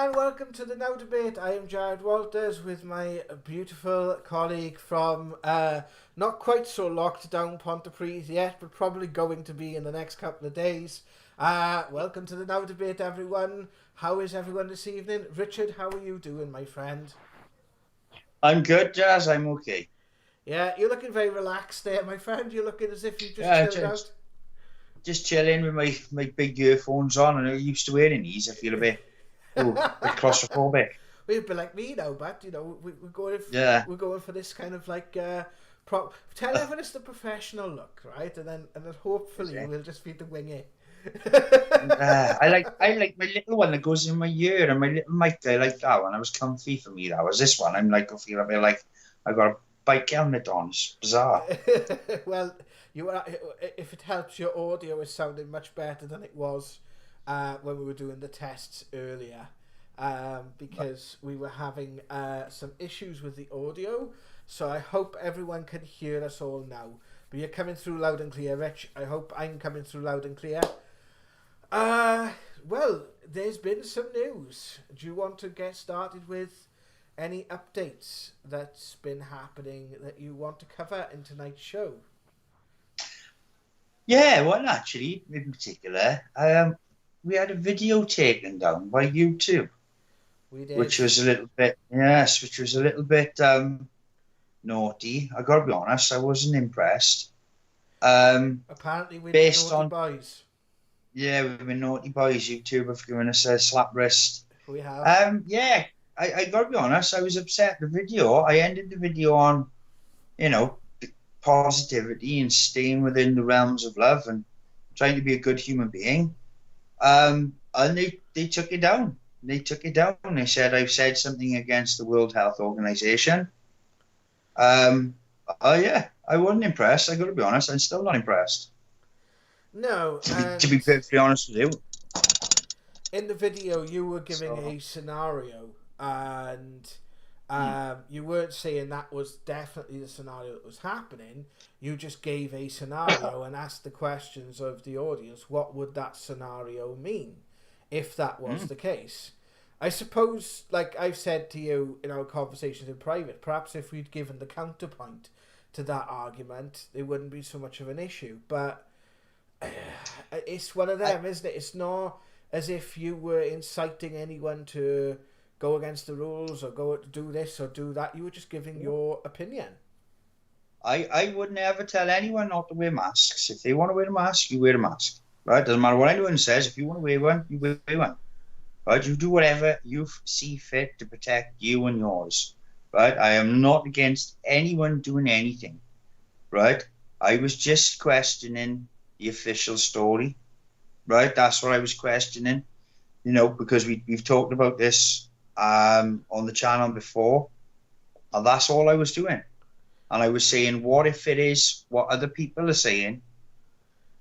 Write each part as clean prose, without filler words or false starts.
and welcome to the Now Debate. I am Jared Walters with my beautiful colleague from not quite so locked down Pontypridd yet, but probably going to be in the next couple of days. Welcome to the Now Debate, everyone. How is everyone this evening? Richard, how are you doing, my friend? I'm good, Jazz. I'm okay. Yeah, you're looking very relaxed there, my friend. You're looking as if you just Yeah, chilled out. just chilling with my big earphones on, and I'm used to wearing these. I feel a bit claustrophobic. We'd be like me now, but we're going Yeah, we're going for this kind of like tell everyone it's the professional look, right? And then is hopefully it? we'll just be the wing it. I like my little one that goes in my ear, and my little mic. I like that one. That was comfy for me. That was this one. I feel a bit like I got a bike helmet on. It's bizarre. Well, you are, if it helps, your audio is sounding much better than it was when we were doing the tests earlier, because we were having some issues with the audio. So I hope everyone can hear us all now. But you're coming through loud and clear, Rich. I hope I'm coming through loud and clear. Uh, well, there's been some news. Do you want to get started with any updates that's been happening that you want to cover in tonight's show? Yeah, well, actually, in particular, we had a video taken down by YouTube, We did. which was a little bit, yes, which was a little bit naughty. I got to be honest, I wasn't impressed. Um, Apparently, we've been Based naughty on, boys. yeah, we've been naughty boys. YouTube have given us a slap wrist. We have. Yeah, I got to be honest, I was upset. The video, I ended the video on, you know, positivity and staying within the realms of love and trying to be a good human being. And they took it down. They took it down. They said I've said something against the World Health Organization. Um, oh yeah, I wasn't impressed. I got to be honest. I'm still not impressed. No, To be and perfectly honest with you. in the video, you were giving So a scenario, and hmm, you weren't saying that was definitely the scenario that was happening. You just gave a scenario and asked the questions of the audience. What would that scenario mean if that was hmm, the case? I suppose, like I've said to you in our conversations in private, perhaps if we'd given the counterpoint to that argument, it wouldn't be so much of an issue. But it's one of I, them, isn't it? It's not as if you were inciting anyone to go against the rules or go to do this or do that. You were just giving your opinion. I would never tell anyone not to wear masks. If they want to wear a mask, you wear a mask. Right? Doesn't matter what anyone says. If you want to wear one, you wear one. Right? You do whatever you see fit to protect you and yours. Right? I am not against anyone doing anything. Right? I was just questioning the official story. Right? That's what I was questioning. Because we've talked about this on the channel before, and that's all I was doing. And I was saying, what if it is what other people are saying,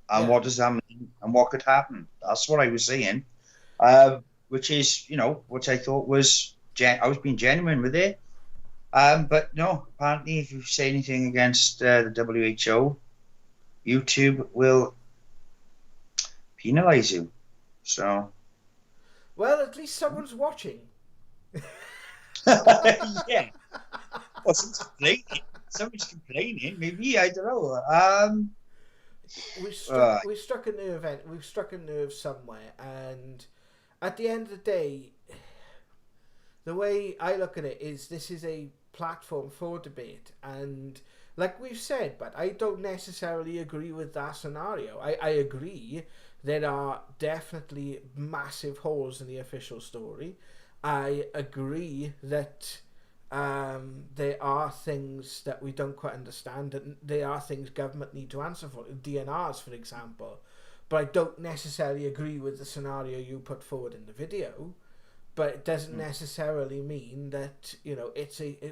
and Yeah. what does that mean, and what could happen? That's what I was saying. Which is, which I thought was I was being genuine with it. But no, apparently, if you say anything against the WHO, YouTube will penalize you. So Well, at least someone's watching. yeah, well, someone's complaining. Maybe I don't know. Uh, We struck a nerve. We've struck a nerve somewhere, and at the end of the day, the way I look at it is this is a platform for debate, and like we've said, but I don't necessarily agree with that scenario. I agree there are definitely massive holes in the official story. I agree that there are things that we don't quite understand, and there are things government need to answer for, DNRs, for example. But I don't necessarily agree with the scenario you put forward in the video, but it doesn't necessarily mean that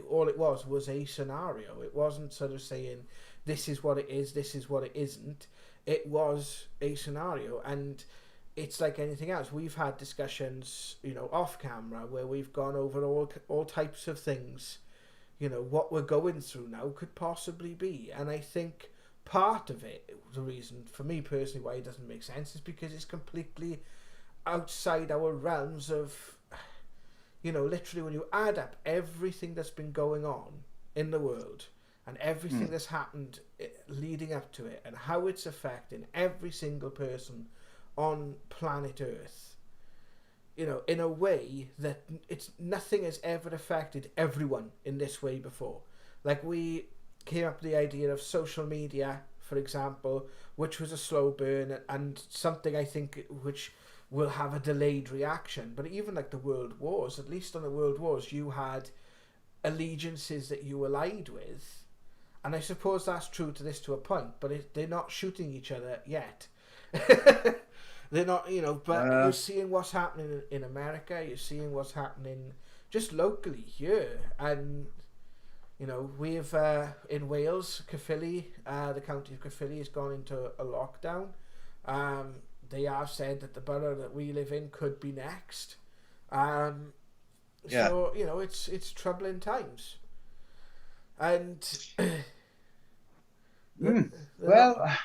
all it was a scenario. It wasn't sort of saying this is what it is, this is what it isn't. It was a scenario, and it's like anything else. We've had discussions, off camera where we've gone over all types of things. What we're going through now could possibly be, and I think part of it, the reason for me personally why it doesn't make sense, is because it's completely outside our realms of literally when you add up everything that's been going on in the world and everything that's happened leading up to it and how it's affecting every single person on planet Earth, in a way that nothing has ever affected everyone in this way before. Like, we came up with the idea of social media, for example, which was a slow burn and something I think which will have a delayed reaction. But even like the world wars, at least on the world wars, you had allegiances that you allied with. And I suppose that's true to a point, but they're not shooting each other yet. They're not, but you're seeing what's happening in America, you're seeing what's happening just locally here. And, we've, in Wales, Caerphilly, the county of Caerphilly has gone into a lockdown. They have said that the borough that we live in could be next. So, it's troubling times. And well,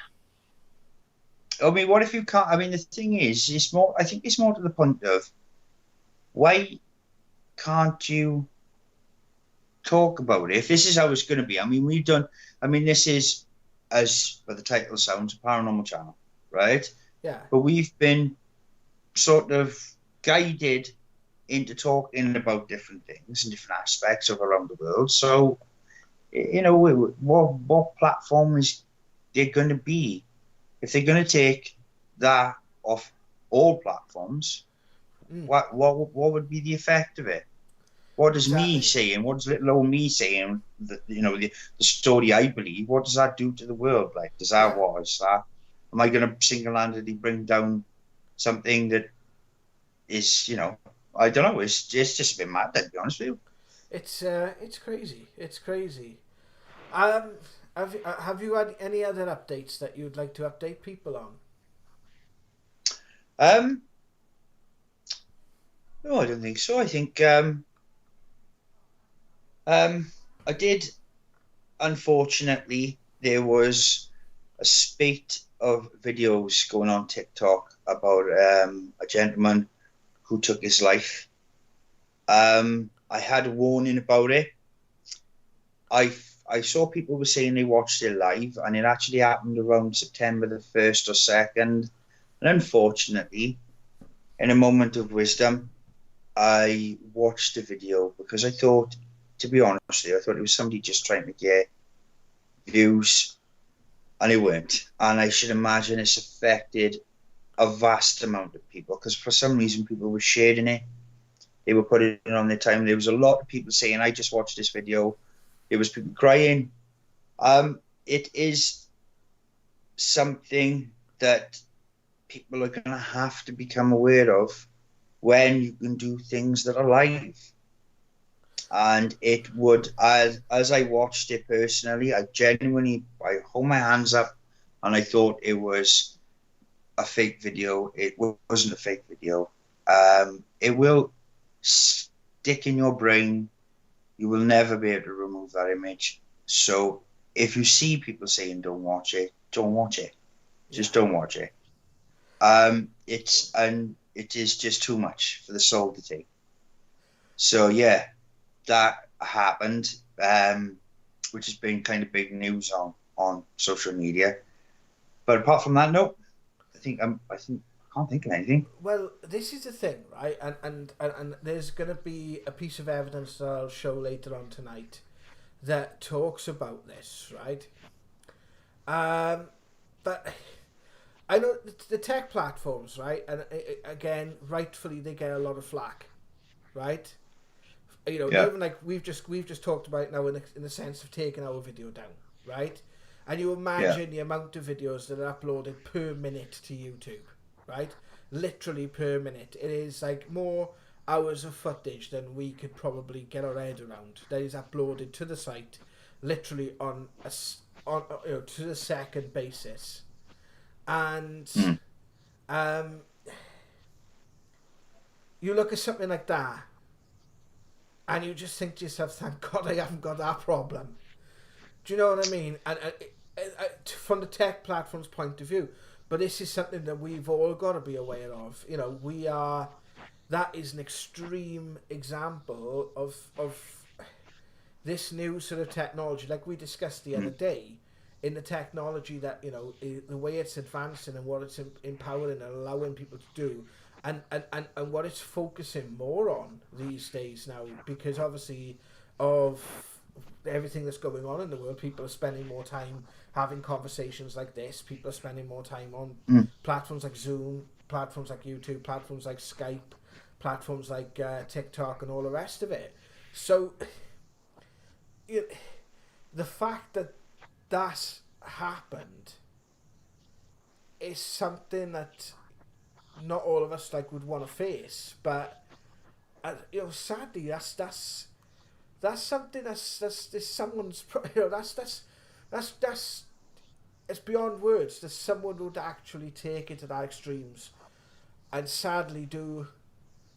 I mean, what if you can't? I mean, the thing is, it's more. I think it's more to the point of why can't you talk about it? If this is how it's going to be, I mean, we've done. I mean, this is, as the title sounds, a paranormal channel, right? yeah, But we've been sort of guided into talking about different things and different aspects of around the world. So, what platform is there going to be? If they're going to take that off all platforms, what would be the effect of it? What does me saying? What does little old me saying? The story I believe. What does that do to the world? Like, does that what is that? Am I going to single-handedly bring down something that is, I don't know. It's just a bit mad, to be honest with you. it's crazy. It's crazy. Have you had any other updates that you'd like to update people on? No, I don't think so. I think I did. Unfortunately, there was a spate of videos going on TikTok about a gentleman who took his life. I had a warning about it. I saw people were saying they watched it live, and it actually happened around September the 1st or 2nd. And unfortunately, in a moment of wisdom, I watched the video because I thought, to be honest with you, I thought it was somebody just trying to get views, and it weren't. And I should imagine it's affected a vast amount of people because for some reason people were sharing it. They were putting it on their time. There was a lot of people saying, I just watched this video. There was people crying. It is something that people are going to have to become aware of when you can do things that are live. And it would, as I watched it personally, I hold my hands up and I thought it was a fake video. It wasn't a fake video. It will stick in your brain. You will never be able to remove that image. So if you see people saying don't watch it, don't watch it. Just don't watch it. It is just too much for the soul to take. So yeah, that happened, which has been kind of big news on social media. But apart from that, no, I can't think of anything. Well, this is the thing, right? And there's going to be a piece of evidence that I'll show later on tonight that talks about this, right? But I know the tech platforms, right? And again, rightfully, they get a lot of flack, right? Even like we've just talked about now in the sense of taking our video down, right? And you imagine the amount of videos that are uploaded per minute to YouTube, right? Literally per minute. It is like more hours of footage than we could probably get our head around that is uploaded to the site, literally on to the second basis. And you look at something like that, and you just think to yourself, "Thank God I haven't got that problem." Do you know what I mean? And from the tech platform's point of view, but this is something that we've all got to be aware of. We are that is an extreme example of this new sort of technology, like we discussed the other day, in the technology that, you know, the way it's advancing and what it's empowering and allowing people to do, and what it's focusing more on these days now, because obviously of everything that's going on in the world, people are spending more time having conversations like this. People are spending more time on platforms like Zoom, platforms like YouTube, platforms like Skype, platforms like TikTok, and all the rest of it. So the fact that that happened is something that not all of us like would want to face, but you know, sadly, that's something that's someone's, you know, that's it's beyond words that someone would actually take it to that extremes and sadly do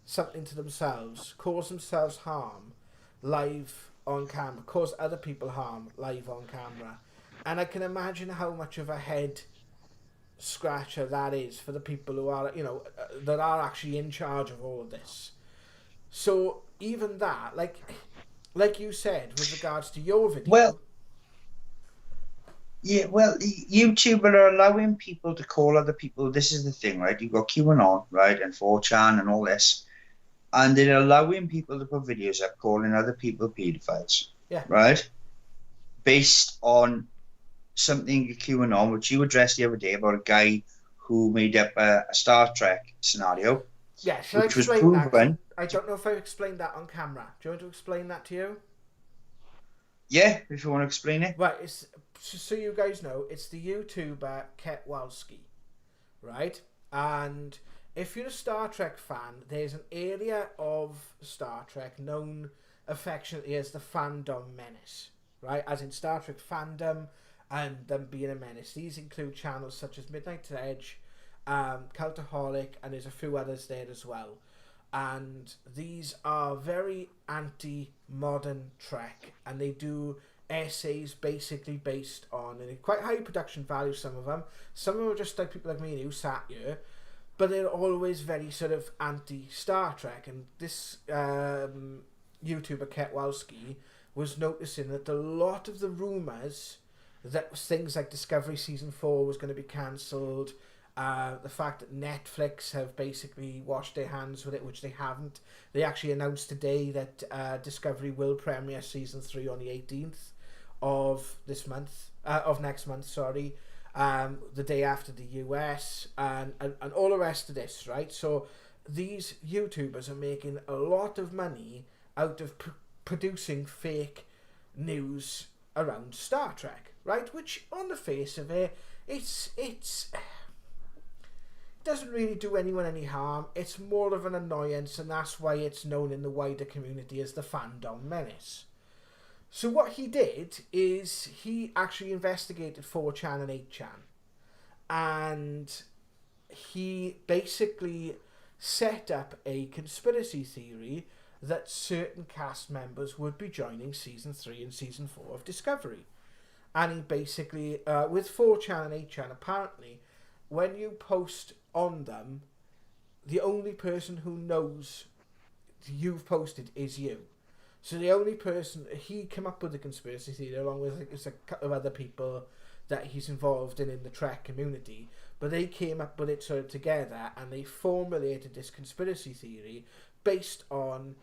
something to themselves, cause themselves harm live on camera, cause other people harm live on camera. And I can imagine how much of a head scratcher that is for the people who are, you know, that are actually in charge of all of this. So even that, like you said, with regards to your Well, video, yeah, well, YouTube are allowing people to call other people. This is the thing, right? You've got QAnon, right, and 4chan and all this, and they're allowing people to put videos up calling other people pedophiles, yeah, right? Based on something QAnon, which you addressed the other day about a guy who made up a Star Trek scenario, yeah. Should I which was explain that? 'Cause proven. I don't know if I explained that on camera. Do you want to explain that to you? Yeah, if you want to explain it. Right, it's so you guys know, it's the YouTuber Ketwalski, right? And if you're a Star Trek fan, there's an area of Star Trek known affectionately as the fandom menace, right? As in Star Trek fandom and them being a menace. These include channels such as Midnight Edge, Cultaholic, and there's a few others there as well. And these are very anti-modern Trek, and they do essays basically based on, and quite high production value, some of them. Some of them are just like people like me who sat here, but they're always very sort of anti-Star Trek. And this YouTuber Ketwalski was noticing that a lot of the rumours that things like Discovery Season 4 was going to be cancelled, the fact that Netflix have basically washed their hands with it, which they haven't. They actually announced today that Discovery will premiere Season 3 on the 18th of this month, of next month, sorry, the day after the US, and all the rest of this, right? So these YouTubers are making a lot of money out of producing fake news around Star Trek, right? Which, on the face of it, it's doesn't really do anyone any harm. It's more of an annoyance, and that's why it's known in the wider community as the fandom menace. So what he did is he actually investigated 4chan and 8chan, and he basically set up a conspiracy theory that certain cast members would be joining Season 3 and Season 4 of Discovery. And he basically, with 4chan and 8chan, apparently, when you post on them, the only person who knows you've posted is you. So the only person, he came up with the conspiracy theory along with a couple of other people that he's involved in the Trek community, but they came up with it sort of together, and they formulated this conspiracy theory based on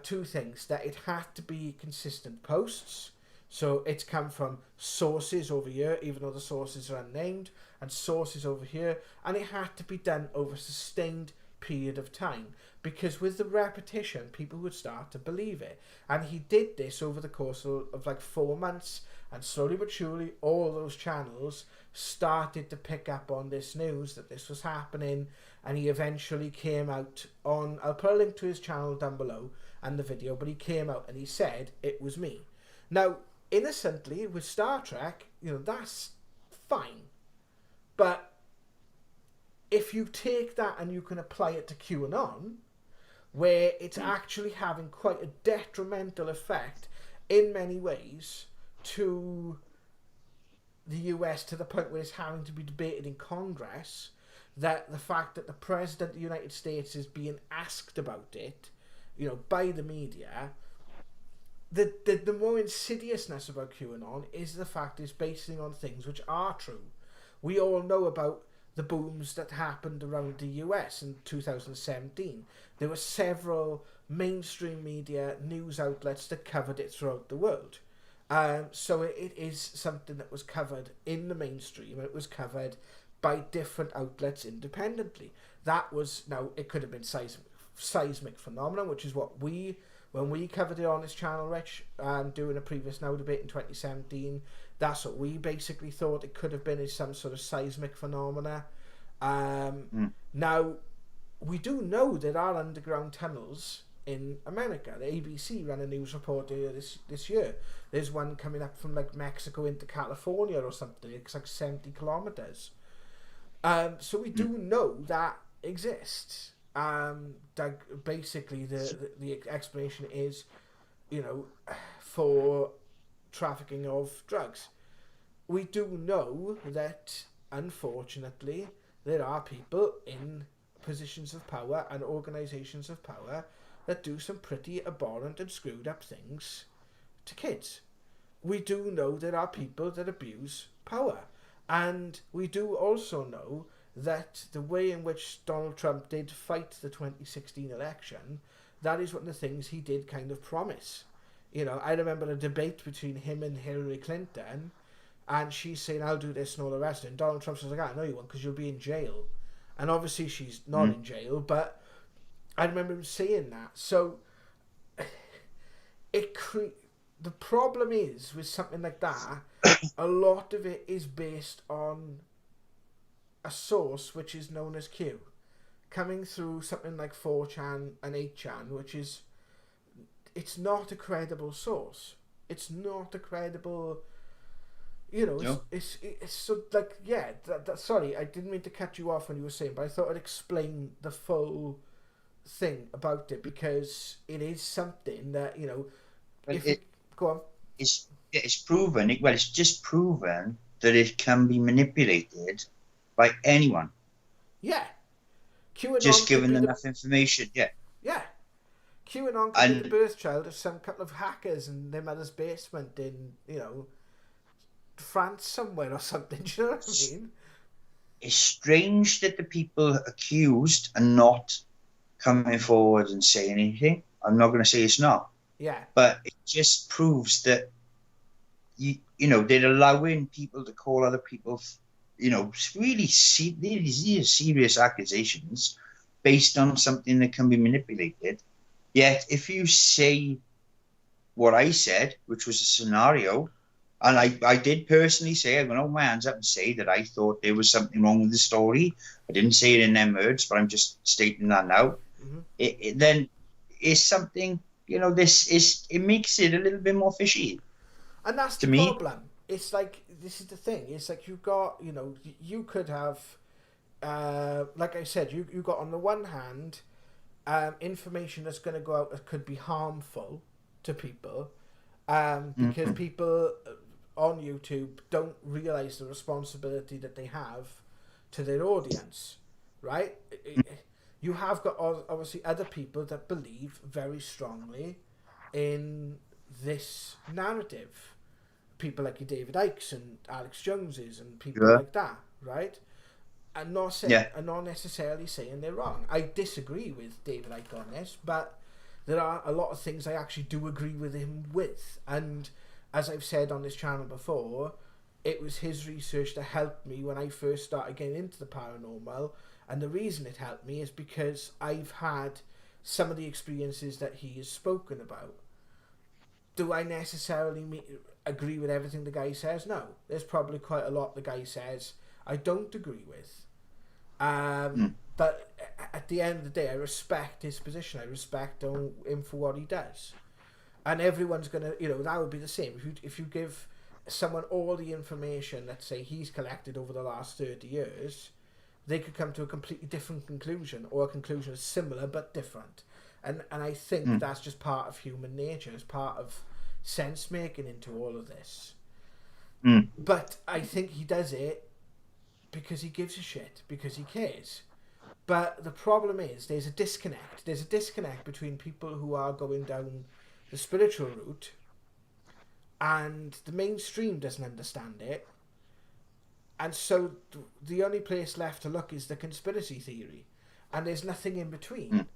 two things: that it had to be consistent posts, so it's come from sources over here, even though the sources are unnamed, and sources over here, and it had to be done over a sustained period of time, because with the repetition people would start to believe it. And he did this over the course of like 4 months, and slowly but surely all those channels started to pick up on this news that this was happening, and he eventually came out on, I'll put a link to his channel down below and the video, but he came out and he said it was me. Now, innocently, with Star Trek, you know, that's fine, but if you take that and you can apply it to QAnon, where it's actually having quite a detrimental effect in many ways to the US, to the point where it's having to be debated in Congress, that the fact that the President of the United States is being asked about it, by the media, the more insidiousness about QAnon is the fact it's basing on things which are true. We all know about the booms that happened around the US in 2017. There were several mainstream media news outlets that covered it throughout the world. So it is something that was covered in the mainstream, and it was covered by different outlets independently. That was, now, it could have been seismic phenomenon, which is what when we covered it on this channel, Rich, doing a previous Now debate in 2017, that's what we basically thought it could have been, is some sort of seismic phenomena. Now, we do know there are underground tunnels in America. The ABC ran a news report earlier this year. There's one coming up from like Mexico into California or something. It's like 70 kilometers. So we do know that exists. Basically, the explanation is, for trafficking of drugs. We do know that, unfortunately, there are people in positions of power and organisations of power that do some pretty abhorrent and screwed up things to kids. We do know there are people that abuse power. And we do also know that the way in which Donald Trump did fight the 2016 election, that is one of the things he did kind of promise. I remember a debate between him and Hillary Clinton, and she's saying, I'll do this and all the rest. And Donald Trump says, I know you won't, because you'll be in jail. And obviously she's not in jail, but I remember him saying that. So the problem is with something like that, a lot of it is based on a source which is known as Q, coming through something like 4chan and 8chan, which is, it's not a credible source. It's not a credible, No. it's so like, yeah, sorry, I didn't mean to cut you off when you were saying, but I thought I'd explain the full thing about it, because it is something that, go on. It's proven, it's just proven that it can be manipulated by anyone. Yeah. QAnon just given enough information, yeah. Yeah. QAnon could be the birth child of some couple of hackers in their mother's basement in, France somewhere or something. Do you know what I mean? It's strange that the people accused are not coming forward and saying anything. I'm not going to say it's not. Yeah. But it just proves that, they're allowing people to call other people, really serious accusations based on something that can be manipulated. Yet, if you say what I said, which was a scenario, and I did personally say, I'm going to hold my hands up and say that I thought there was something wrong with the story. I didn't say it in them words, but I'm just stating that now. Mm-hmm. Then it's something, it makes it a little bit more fishy. And that's the problem. It's like, this is the thing. It's like you've got, you could have, like I said, you got on the one hand, information that's going to go out that could be harmful to people, because people on YouTube don't realise the responsibility that they have to their audience, right? You have got obviously other people that believe very strongly in this narrative. People like your David Icke's and Alex Joneses and people like that, right? And not necessarily saying they're wrong. I disagree with David Icke on this, but there are a lot of things I actually do agree with him with. And as I've said on this channel before, it was his research that helped me when I first started getting into the paranormal. And the reason it helped me is because I've had some of the experiences that he has spoken about. Do I necessarily agree with everything the guy says? No. There's probably quite a lot the guy says I don't agree with. But at the end of the day, I respect his position. I respect him for what he does. And everyone's going to, that would be the same. If you give someone all the information, let's say he's collected over the last 30 years, they could come to a completely different conclusion, or a conclusion similar but different. And I think that's just part of human nature. It's part of sense making into all of this. But I think he does it because he gives a shit, because he cares. But the problem is there's a disconnect. There's a disconnect between people who are going down the spiritual route and the mainstream doesn't understand it. And so the only place left to look is the conspiracy theory. And there's nothing in between.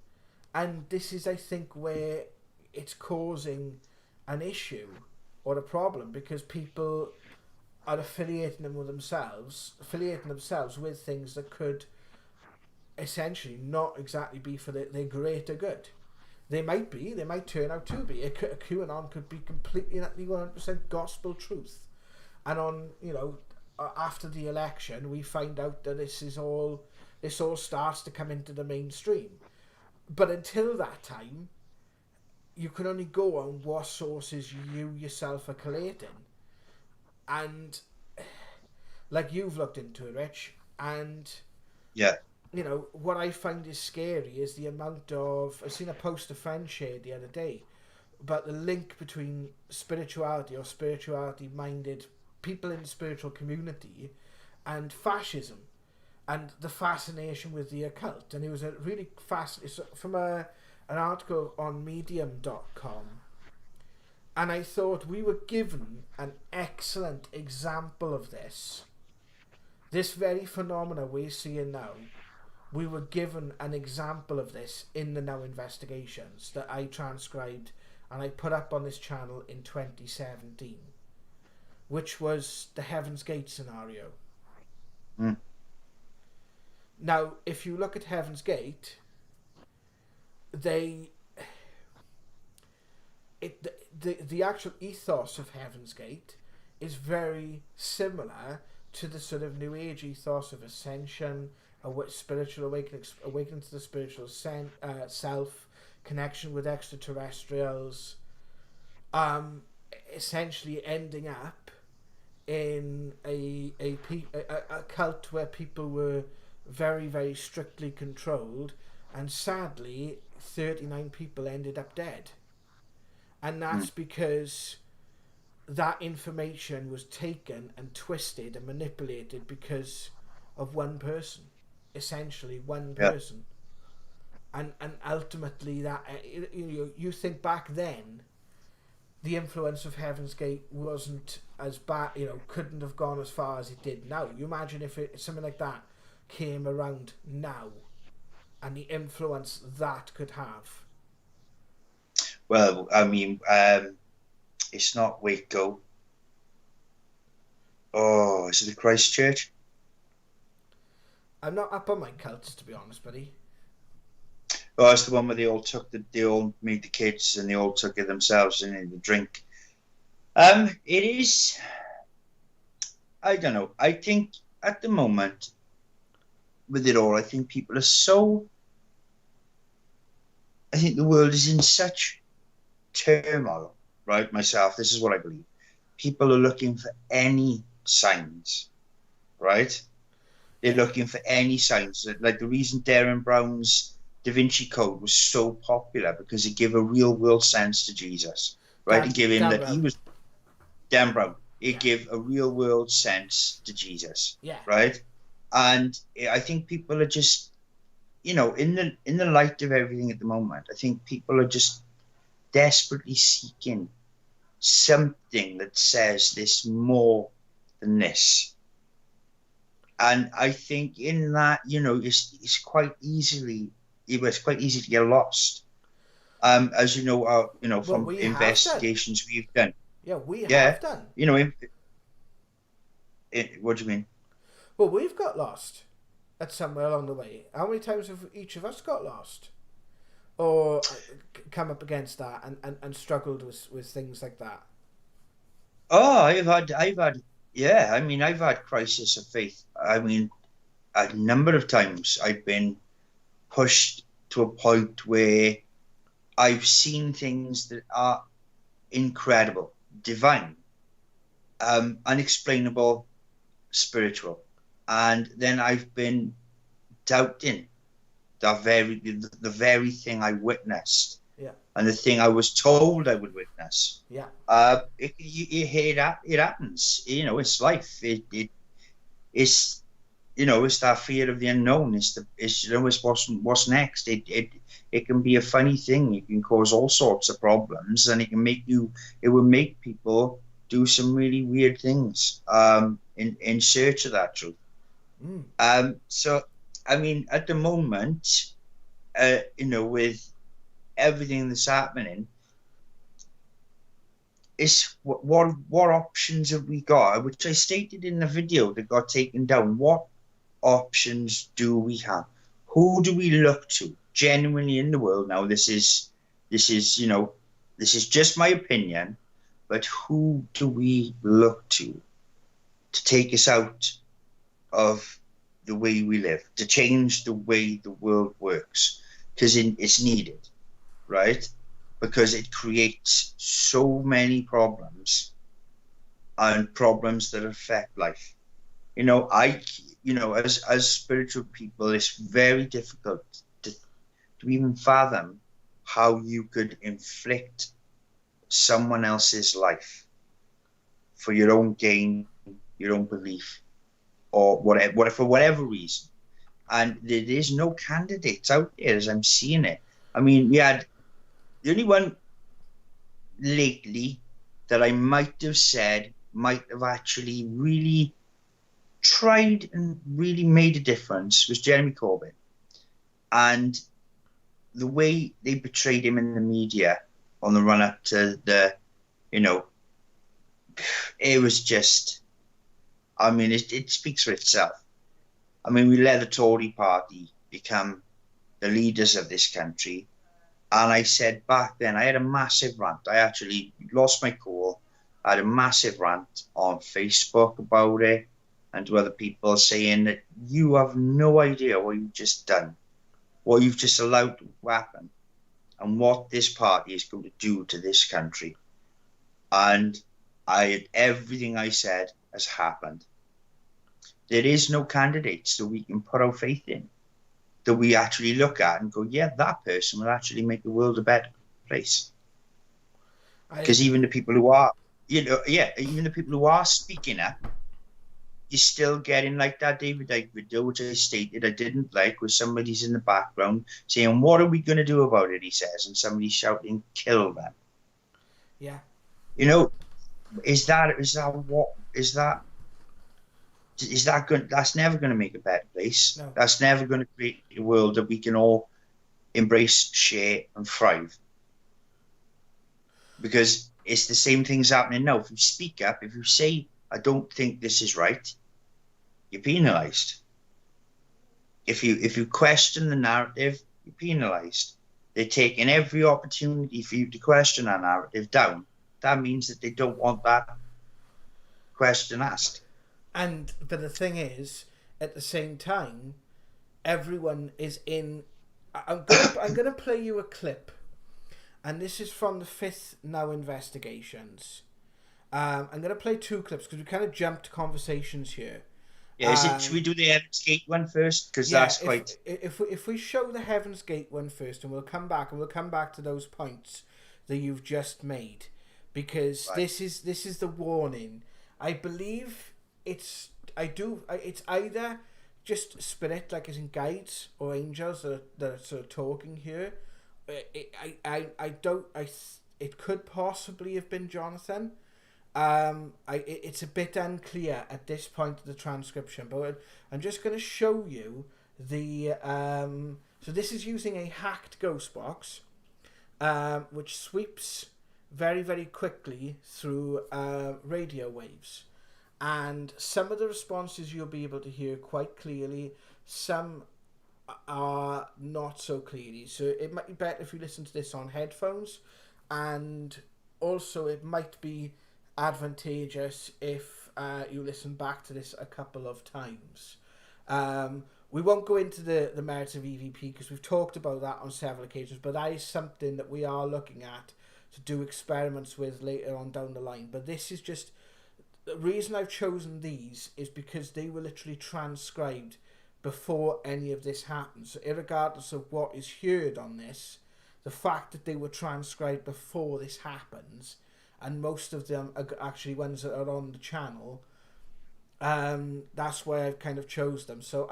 And this is, I think, where it's causing an issue or a problem, because people are affiliating themselves with things that could essentially not exactly be for their greater good. They might turn out to be. A QAnon could be completely and utterly 100% gospel truth. And on, after the election, we find out that this all starts to come into the mainstream. But until that time, you can only go on what sources you yourself are collating. And like you've looked into it, Rich, and yeah, what I find is scary is the amount of... I seen a post a friend shared the other day about the link between spirituality or spirituality-minded people in the spiritual community and fascism and the fascination with the occult. And it was a really from an article on medium.com. And I thought we were given an excellent example of this. This very phenomena we're seeing now, we were given an example of this in the Now investigations that I transcribed and I put up on this channel in 2017, which was the Heaven's Gate scenario. Now, if you look at Heaven's Gate, the actual ethos of Heaven's Gate is very similar to the sort of New Age ethos of ascension, spiritual awakening to the spiritual self, connection with extraterrestrials, essentially ending up in a cult where people were very, very strictly controlled, and sadly 39 people ended up dead. And that's because that information was taken and twisted and manipulated because of one person, essentially one person. And ultimately that, you think back then, the influence of Heaven's Gate wasn't as bad, couldn't have gone as far as it did now. You imagine if something like that came around now and the influence that could have. Well, I mean, it's not Waco. Oh, is it the Christchurch? I'm not up on my cults, to be honest, buddy. Oh, it's the one where they all made the kids and they all took it themselves and in the drink. It is, I don't know. I think at the moment with it all, I think people are I think the world is in such turmoil, right? Myself, this is what I believe. People are looking for any signs, right? They're looking for any signs. Like the reason Darren Brown's Da Vinci Code was so popular because it gave a real world sense to Jesus, right? It gave him that he was Dan Brown. It gave a real world sense to Jesus, right? And I think people are just, in the light of everything at the moment, I think people are just desperately seeking something that says there's more than this. And I think in that, it's quite easy to get lost. As you know, from investigations we've done. Yeah, we have done. What do you mean? Well, we've got lost at somewhere along the way. How many times have each of us got lost? Or come up against that and struggled with things like that? Oh, I've had crisis of faith. I mean, a number of times I've been pushed to a point where I've seen things that are incredible, divine, unexplainable, spiritual. And then I've been doubting the very thing I witnessed, and the thing I was told I would witness. Yeah. It happens. It's life. It's it's that fear of the unknown. It's what's next. It can be a funny thing. It can cause all sorts of problems, and it will make people do some really weird things in search of that truth. Mm. So I mean, at the moment, with everything that's happening, is what options have we got? Which I stated in the video that got taken down. What options do we have? Who do we look to genuinely in the world now? This is just my opinion, but who do we look to take us out of the way we live, to change the way the world works? Because it's needed, right? Because it creates so many problems and problems that affect life. As spiritual people, it's very difficult to even fathom how you could inflict someone else's life for your own gain, your own belief, or whatever for whatever reason. And there is no candidates out there as I'm seeing it. I mean, we had the only one lately that I might have said might have actually really tried and really made a difference was Jeremy Corbyn. And the way they portrayed him in the media on the run up to it was just, I mean, it speaks for itself. I mean, we let the Tory party become the leaders of this country. And I said back then, I had a massive rant. I actually lost my cool. I had a massive rant on Facebook about it and to other people saying that you have no idea what you've just done, what you've just allowed to happen, and what this party is going to do to this country. And everything I said has happened. There is no candidates that we can put our faith in, that we actually look at and go, yeah, that person will actually make the world a better place. Because even the people who are, even the people who are speaking up, you're still getting like that David Icke video, which I stated I didn't like, where somebody's in the background saying, what are we going to do about it, he says, and somebody's shouting, kill them. Yeah. Is that good? That's never going to make a better place. No. That's never going to create a world that we can all embrace, share, and thrive. Because it's the same things happening now. If you speak up, if you say, I don't think this is right, you're penalized. If you question the narrative, you're penalized. They're taking every opportunity for you to question that narrative down. That means that they don't want that question asked. But the thing is, at the same time, everyone is in. I'm gonna play you a clip, and this is from the 5th Now investigations. I'm gonna play 2 clips because we kind of jumped conversations here. Yeah, should we do the Heaven's Gate one first? Because that's quite. If we show the Heaven's Gate one first, and we'll come back to those points that you've just made, because right. This is the warning. I believe it's either just spirit, like as in guides or angels that are sort of talking here. It could possibly have been Jonathan. It's a bit unclear at this point of the transcription, but I'm just going to show you the so this is using a hacked ghost box, which sweeps very, very quickly through radio waves. And some of the responses you'll be able to hear quite clearly, some are not so clearly. So it might be better if you listen to this on headphones, and also it might be advantageous if you listen back to this a couple of times. We won't go into the merits of EVP because we've talked about that on several occasions, but that is something that we are looking at to do experiments with later on down the line. But this is just, the reason I've chosen these is because they were literally transcribed before any of this happened. So irregardless of what is heard on this, the fact that they were transcribed before this happens, and most of them are actually ones that are on the channel, That's why I've kind of chose them. So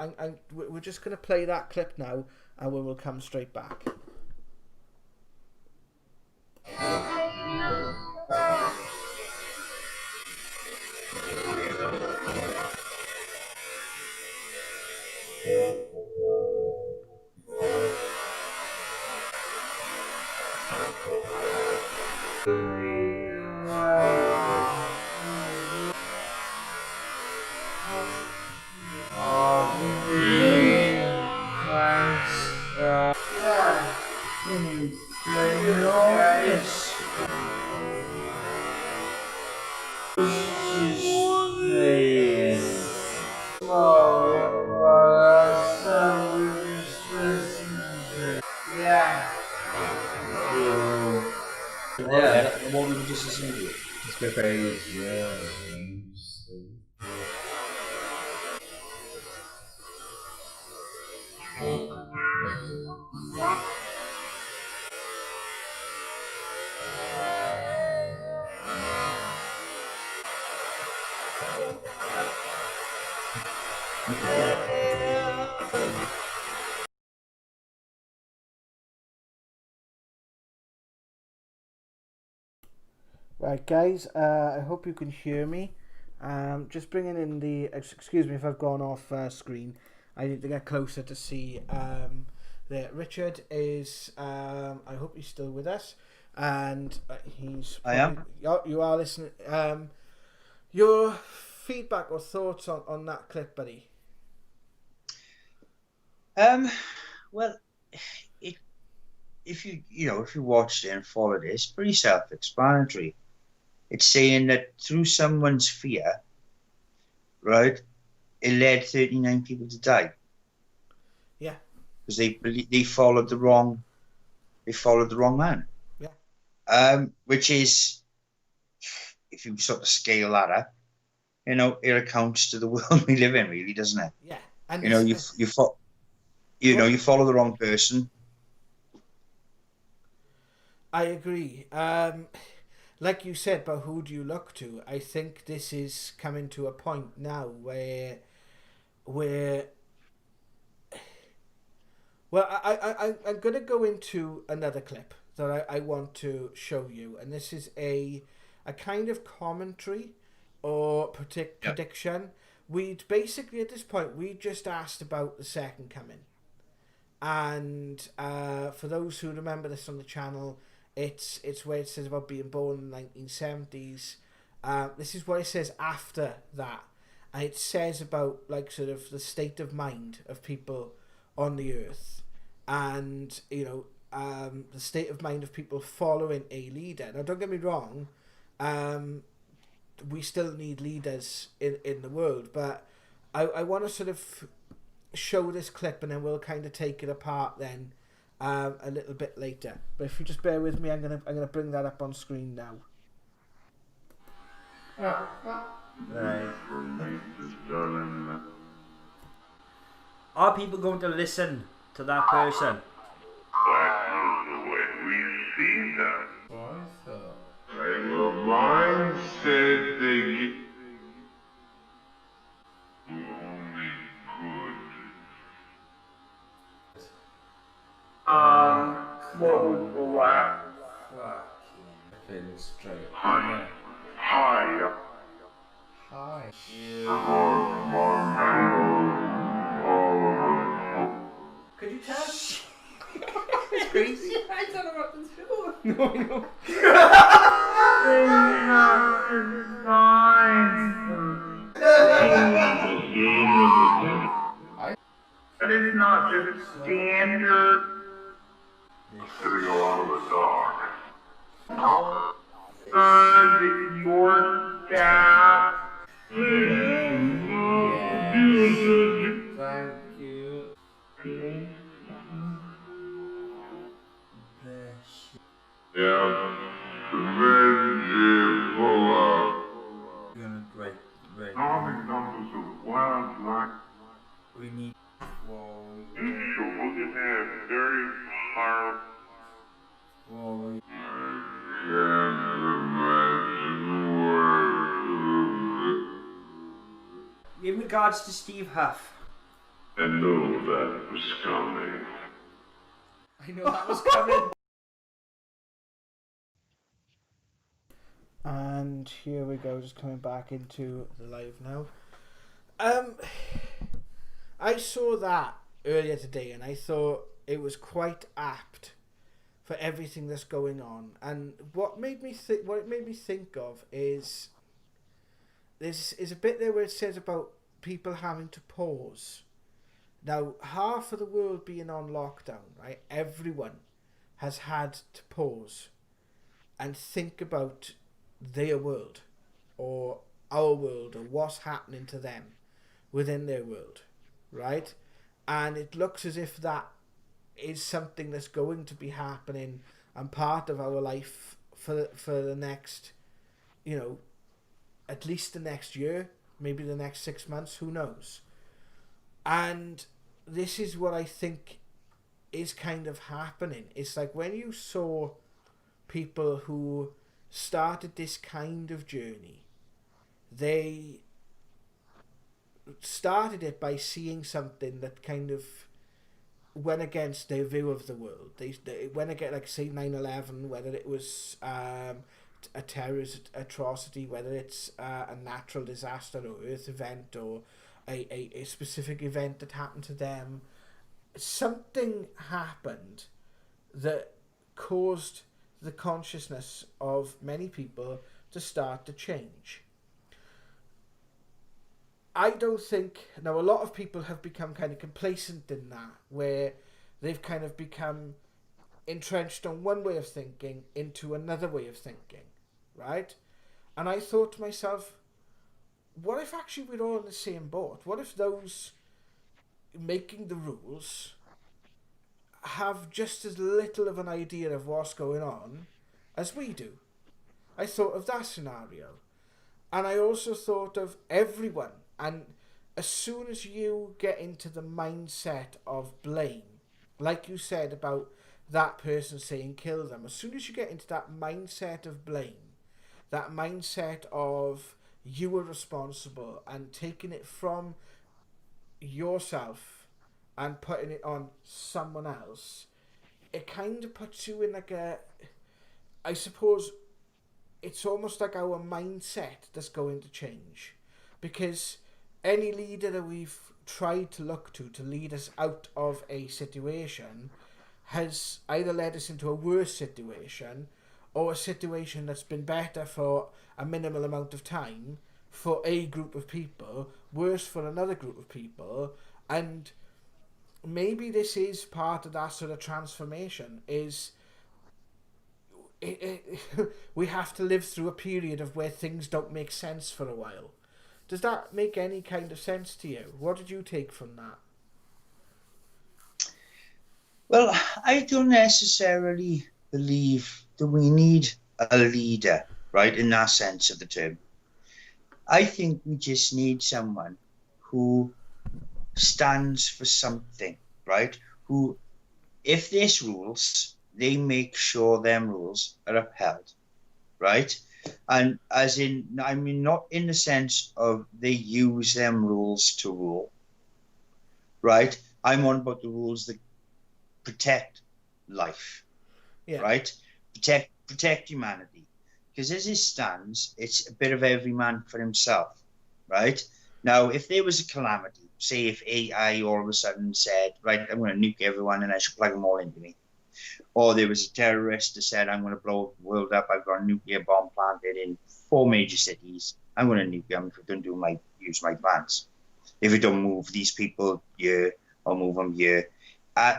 we're just going to play that clip now, and we will come straight back. What we were just listening to. Right, guys, I hope you can hear me. Just bringing in the... Excuse me if I've gone off screen. I need to get closer to see that Richard is... I hope he's still with us. And he's... I am. You are listening. Your feedback or thoughts on that clip, buddy? Well, if you watched it and followed it, it's pretty self-explanatory. It's saying that through someone's fear, right, it led 39 people to die. Yeah. Because they followed the wrong man. Yeah. Which is, if you sort of scale that up, it accounts to the world we live in, really, doesn't it? Yeah. And you follow the wrong person. I agree. Like you said, but who do you look to? I think this is coming to a point now where well, I'm going to go into another clip that I want to show you, and this is a kind of commentary or prediction. We'd basically, at this point, we just asked about the second coming. And for those who remember this on the channel, it's where it says about being born in the 1970s. This is what it says after that. And it says about like sort of the state of mind of people on the earth. And, the state of mind of people following a leader. Now, don't get me wrong, we still need leaders in the world, but I want to sort of show this clip and then we'll kind of take it apart then a little bit later. But if you just bear with me, I'm gonna bring that up on screen now. Right. Are people going to listen to that person? That's the way we've seen that. And the mind said they only good. What was the last? Higher. Could you tell? It's crazy. I don't know what to do. No, I know. But it's not just standard. To go out of the dark. Your staff. Thank you. Yeah, very full of. Gonna break. Common numbers of wildlife. We need. Whoa. You're looking at very hard. Whoa. I can't imagine where. regards to Steve Huff. I know that was coming. I know that was coming. And here we go, just coming back into the live now. I saw that earlier today, and I thought it was quite apt for everything that's going on. And what it made me think of is a bit there where it says about people having to pause. Now, half of the world being on lockdown, right? Everyone has had to pause and think about their world or our world or what's happening to them within their world, right? And it looks as if that is something that's going to be happening and part of our life for the next, at least the next year, maybe the next 6 months, who knows. And this is what I think is kind of happening. It's like when you saw people who started this kind of journey, they started it by seeing something that kind of went against their view of the world. They went against, like, say, 9/11, whether it was a terrorist atrocity, whether it's a natural disaster or earth event or a specific event that happened to them. Something happened that caused the consciousness of many people to start to change. I don't think... Now, a lot of people have become kind of complacent in that, where they've kind of become entrenched on one way of thinking into another way of thinking, right? And I thought to myself, what if actually we're all in the same boat? What if those making the rules have just as little of an idea of what's going on as we do? I thought of that scenario. And I also thought of everyone. And as soon as you get into the mindset of blame, like you said about that person saying kill them, as soon as you get into that mindset of blame, that mindset of you were responsible and taking it from yourself and putting it on someone else, it kind of puts you in like a... I suppose it's almost like our mindset that's going to change. Because any leader that we've tried to look to lead us out of a situation has either led us into a worse situation or a situation that's been better for a minimal amount of time for a group of people, worse for another group of people. And maybe this is part of that sort of transformation, is we have to live through a period of where things don't make sense for a while. Does that make any kind of sense to you? What did you take from that? Well, I don't necessarily believe that we need a leader, right, in that sense of the term. I think we just need someone who stands for something, right? Who, if there's rules, they make sure them rules are upheld, right? And as in, I mean, not in the sense of they use them rules to rule, right? I'm on about the rules that protect life, right? Protect humanity. Because as it stands, it's a bit of every man for himself, right? Now, if there was a calamity, say if AI all of a sudden said, right, I'm going to nuke everyone and I should plug them all into me. Or there was a terrorist that said, I'm going to blow the world up. I've got a nuclear bomb planted in 4 major cities. I'm going to nuke them if I don't use my plans. If I don't move these people here, I'll move them here.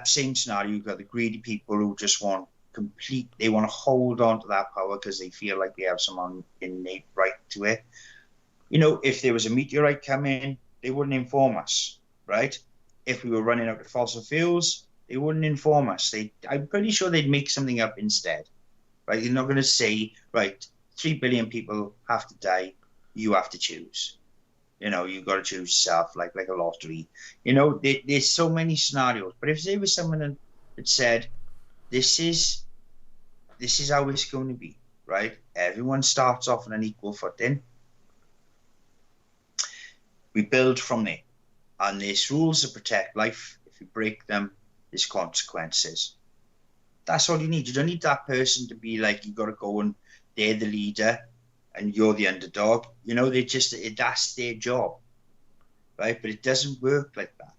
Same scenario, you've got the greedy people who just want they want to hold on to that power because they feel like they have some innate right to it. You know, if there was a meteorite coming, they wouldn't inform us, right? If we were running out of fossil fuels, they wouldn't inform us. I'm pretty sure they'd make something up instead, right? You're not going to say, right, 3 billion people have to die. You have to choose. You know, you've got to choose yourself, like a lottery. You know, there's so many scenarios. But if there was someone that said, this is how it's going to be, right? Everyone starts off on an equal footing. We build from there. And there's rules to protect life. If you break them, there's consequences. That's all you need. You don't need that person to be like, you got to go and they're the leader and you're the underdog. You know, that's their job, right? But it doesn't work like that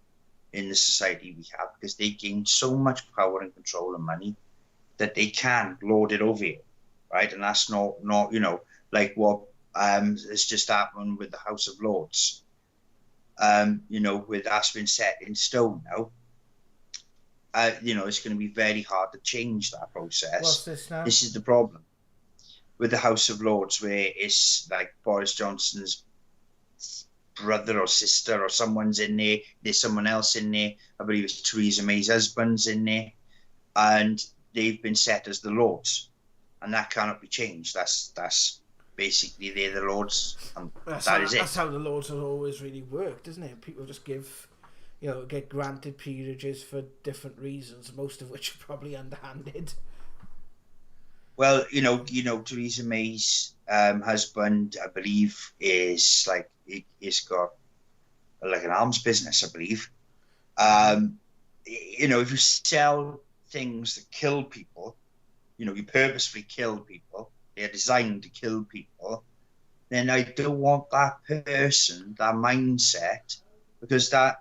in the society we have, because they gain so much power and control and money that they can lord it over you, right? And that's not like what has just happened with the House of Lords. With that's been set in stone now. It's going to be very hard to change that process. What's this now? This is the problem with the House of Lords, where it's like Boris Johnson's brother or sister or someone's in there. There's someone else in there. I believe it's Theresa May's husband's in there. And they've been set as the Lords. And that cannot be changed. That's basically they're the Lords. And that's it. That's how the Lords have always really worked, isn't it? People just get granted peerages for different reasons, most of which are probably underhanded. Well, Theresa May's husband, I believe, is like he's got like an arms business, I believe. If you sell things that kill people, you purposefully kill people, they're designed to kill people, then I don't want that person, that mindset, because that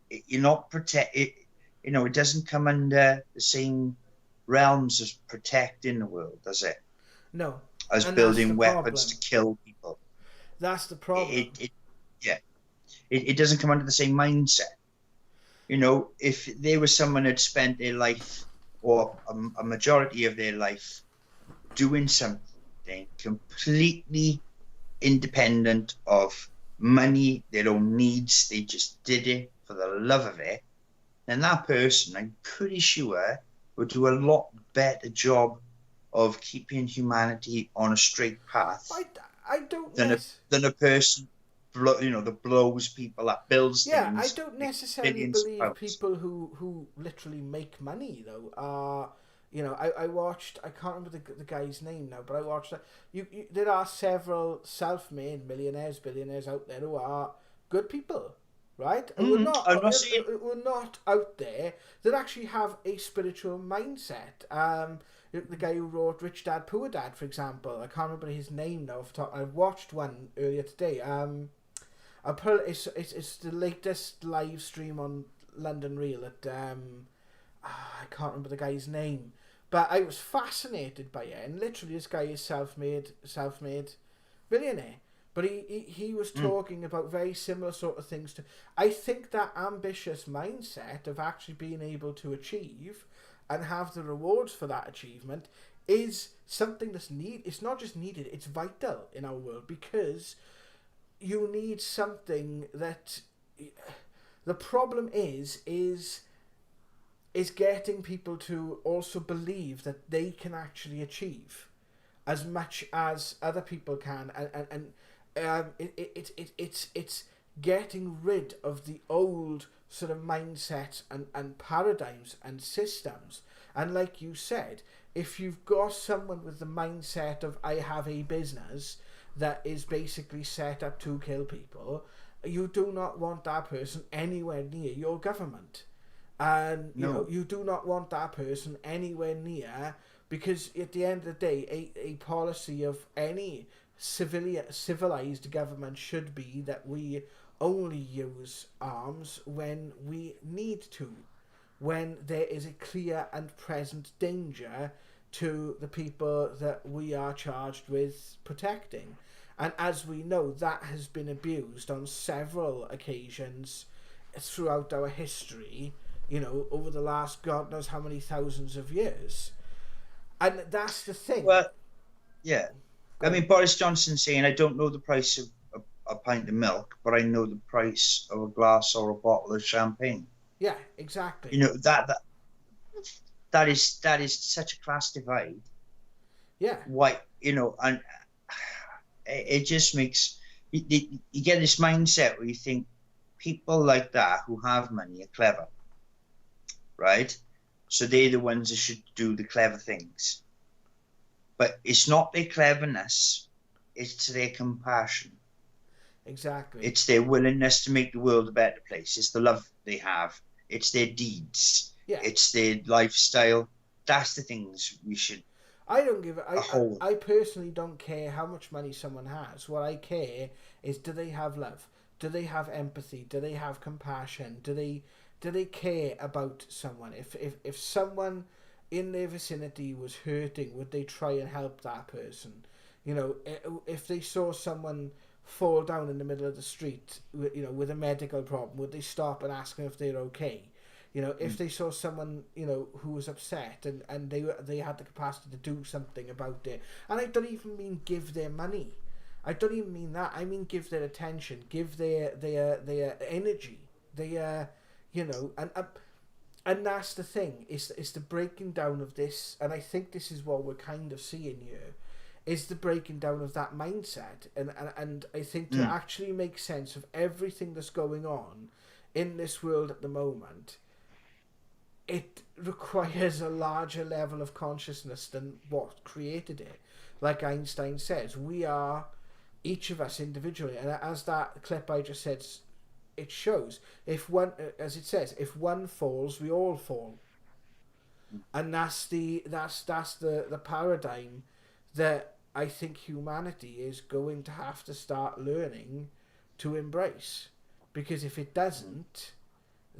you're not it doesn't come under the same realms as protecting the world, does it? No. As building weapons to kill people. That's the problem. It doesn't come under the same mindset. If there was someone who'd spent their life or a majority of their life doing something completely independent of money, their own needs, they just did it for the love of it, then that person, I'm pretty sure, would do a lot better job of keeping humanity on a straight path. I don't than a person, that blows people up, builds things. Yeah, I don't necessarily believe people who literally make money though are. I watched. I can't remember the guy's name now, but I watched that. There are several self-made millionaires, billionaires out there who are good people, right? And we're not out there that actually have a spiritual mindset. The guy who wrote Rich Dad Poor Dad, for example, I can't remember his name now. I watched one earlier today. It's the latest live stream on London Real at I can't remember the guy's name, but I was fascinated by it. And literally, this guy is self-made billionaire. But he was talking about very similar sort of things. I think that ambitious mindset of actually being able to achieve and have the rewards for that achievement is something that's needed. It's not just needed, it's vital in our world, because you need something that... The problem is getting people to also believe that they can actually achieve as much as other people can, and it's getting rid of the old sort of mindsets and paradigms and systems. And like you said, if you've got someone with the mindset of I have a business that is basically set up to kill people, you do not want that person anywhere near your government. And you do not want that person anywhere near, because at the end of the day, a policy of any civilized government should be that we only use arms when we need to, when there is a clear and present danger to the people that we are charged with protecting. And as we know, that has been abused on several occasions throughout our history, over the last God knows how many thousands of years. And that's the thing. Well, yeah. I mean, Boris Johnson saying, I don't know the price of a pint of milk, but I know the price of a glass or a bottle of champagne. Yeah, exactly. That is such a class divide. Yeah. Why, and it just makes you get this mindset where you think people like that who have money are clever, right? So they're the ones that should do the clever things. But it's not their cleverness, it's their compassion. Exactly. It's their willingness to make the world a better place. It's the love they have. It's their deeds. Yeah. It's their lifestyle. That's the things we should I don't give a whole. I personally don't care how much money someone has. What I care is, do they have love? Do they have empathy? Do they have compassion? Do they care about someone? If someone in their vicinity was hurting, would they try and help that person? You know, if they saw someone fall down in the middle of the street, you know, with a medical problem, would they stop and ask them if they're okay? You know, if they saw someone, you know, who was upset and they had the capacity to do something about it, and I don't even mean give their money, I don't even mean that. I mean give their attention, give their energy, their, you know, and that's the thing. It's the breaking down of this, and I think this is what we're kind of seeing here, is the breaking down of that mindset, and I think to actually make sense of everything that's going on in this world at the moment, it requires a larger level of consciousness than what created it. Like Einstein says, we are, each of us individually, and as that clip I just said, it shows, if one, as it says, if one falls, we all fall. And that's the paradigm that I think humanity is going to have to start learning to embrace. Because if it doesn't,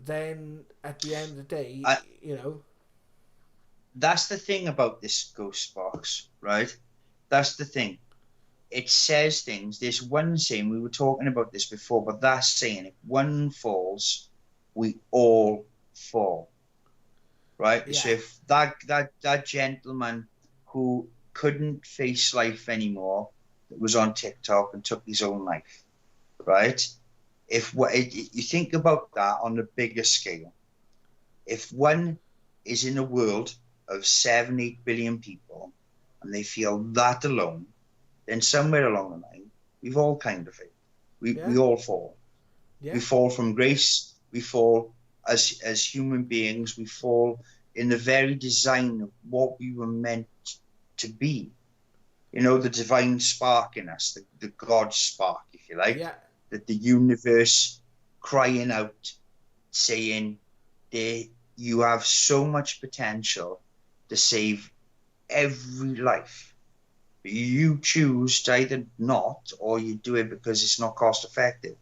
then at the end of the day, you know. That's the thing about this ghost box, right? That's the thing. It says things. There's one saying, we were talking about this before, but that's saying if one falls, we all fall, right? Yeah. So if that gentleman who couldn't face life anymore, that was on TikTok and took his own life, right? If you think about that on the bigger scale, if one is in a world of 7-8 billion people and they feel that alone, then somewhere along the line, we've all kind of failed. We all fall. Yeah. We fall from grace. We fall as human beings. We fall in the very design of what we were meant to be. You know, the divine spark in us, the God spark, if you like. Yeah. That the universe crying out, saying, you have so much potential to save every life. You choose to either not, or you do it because it's not cost effective.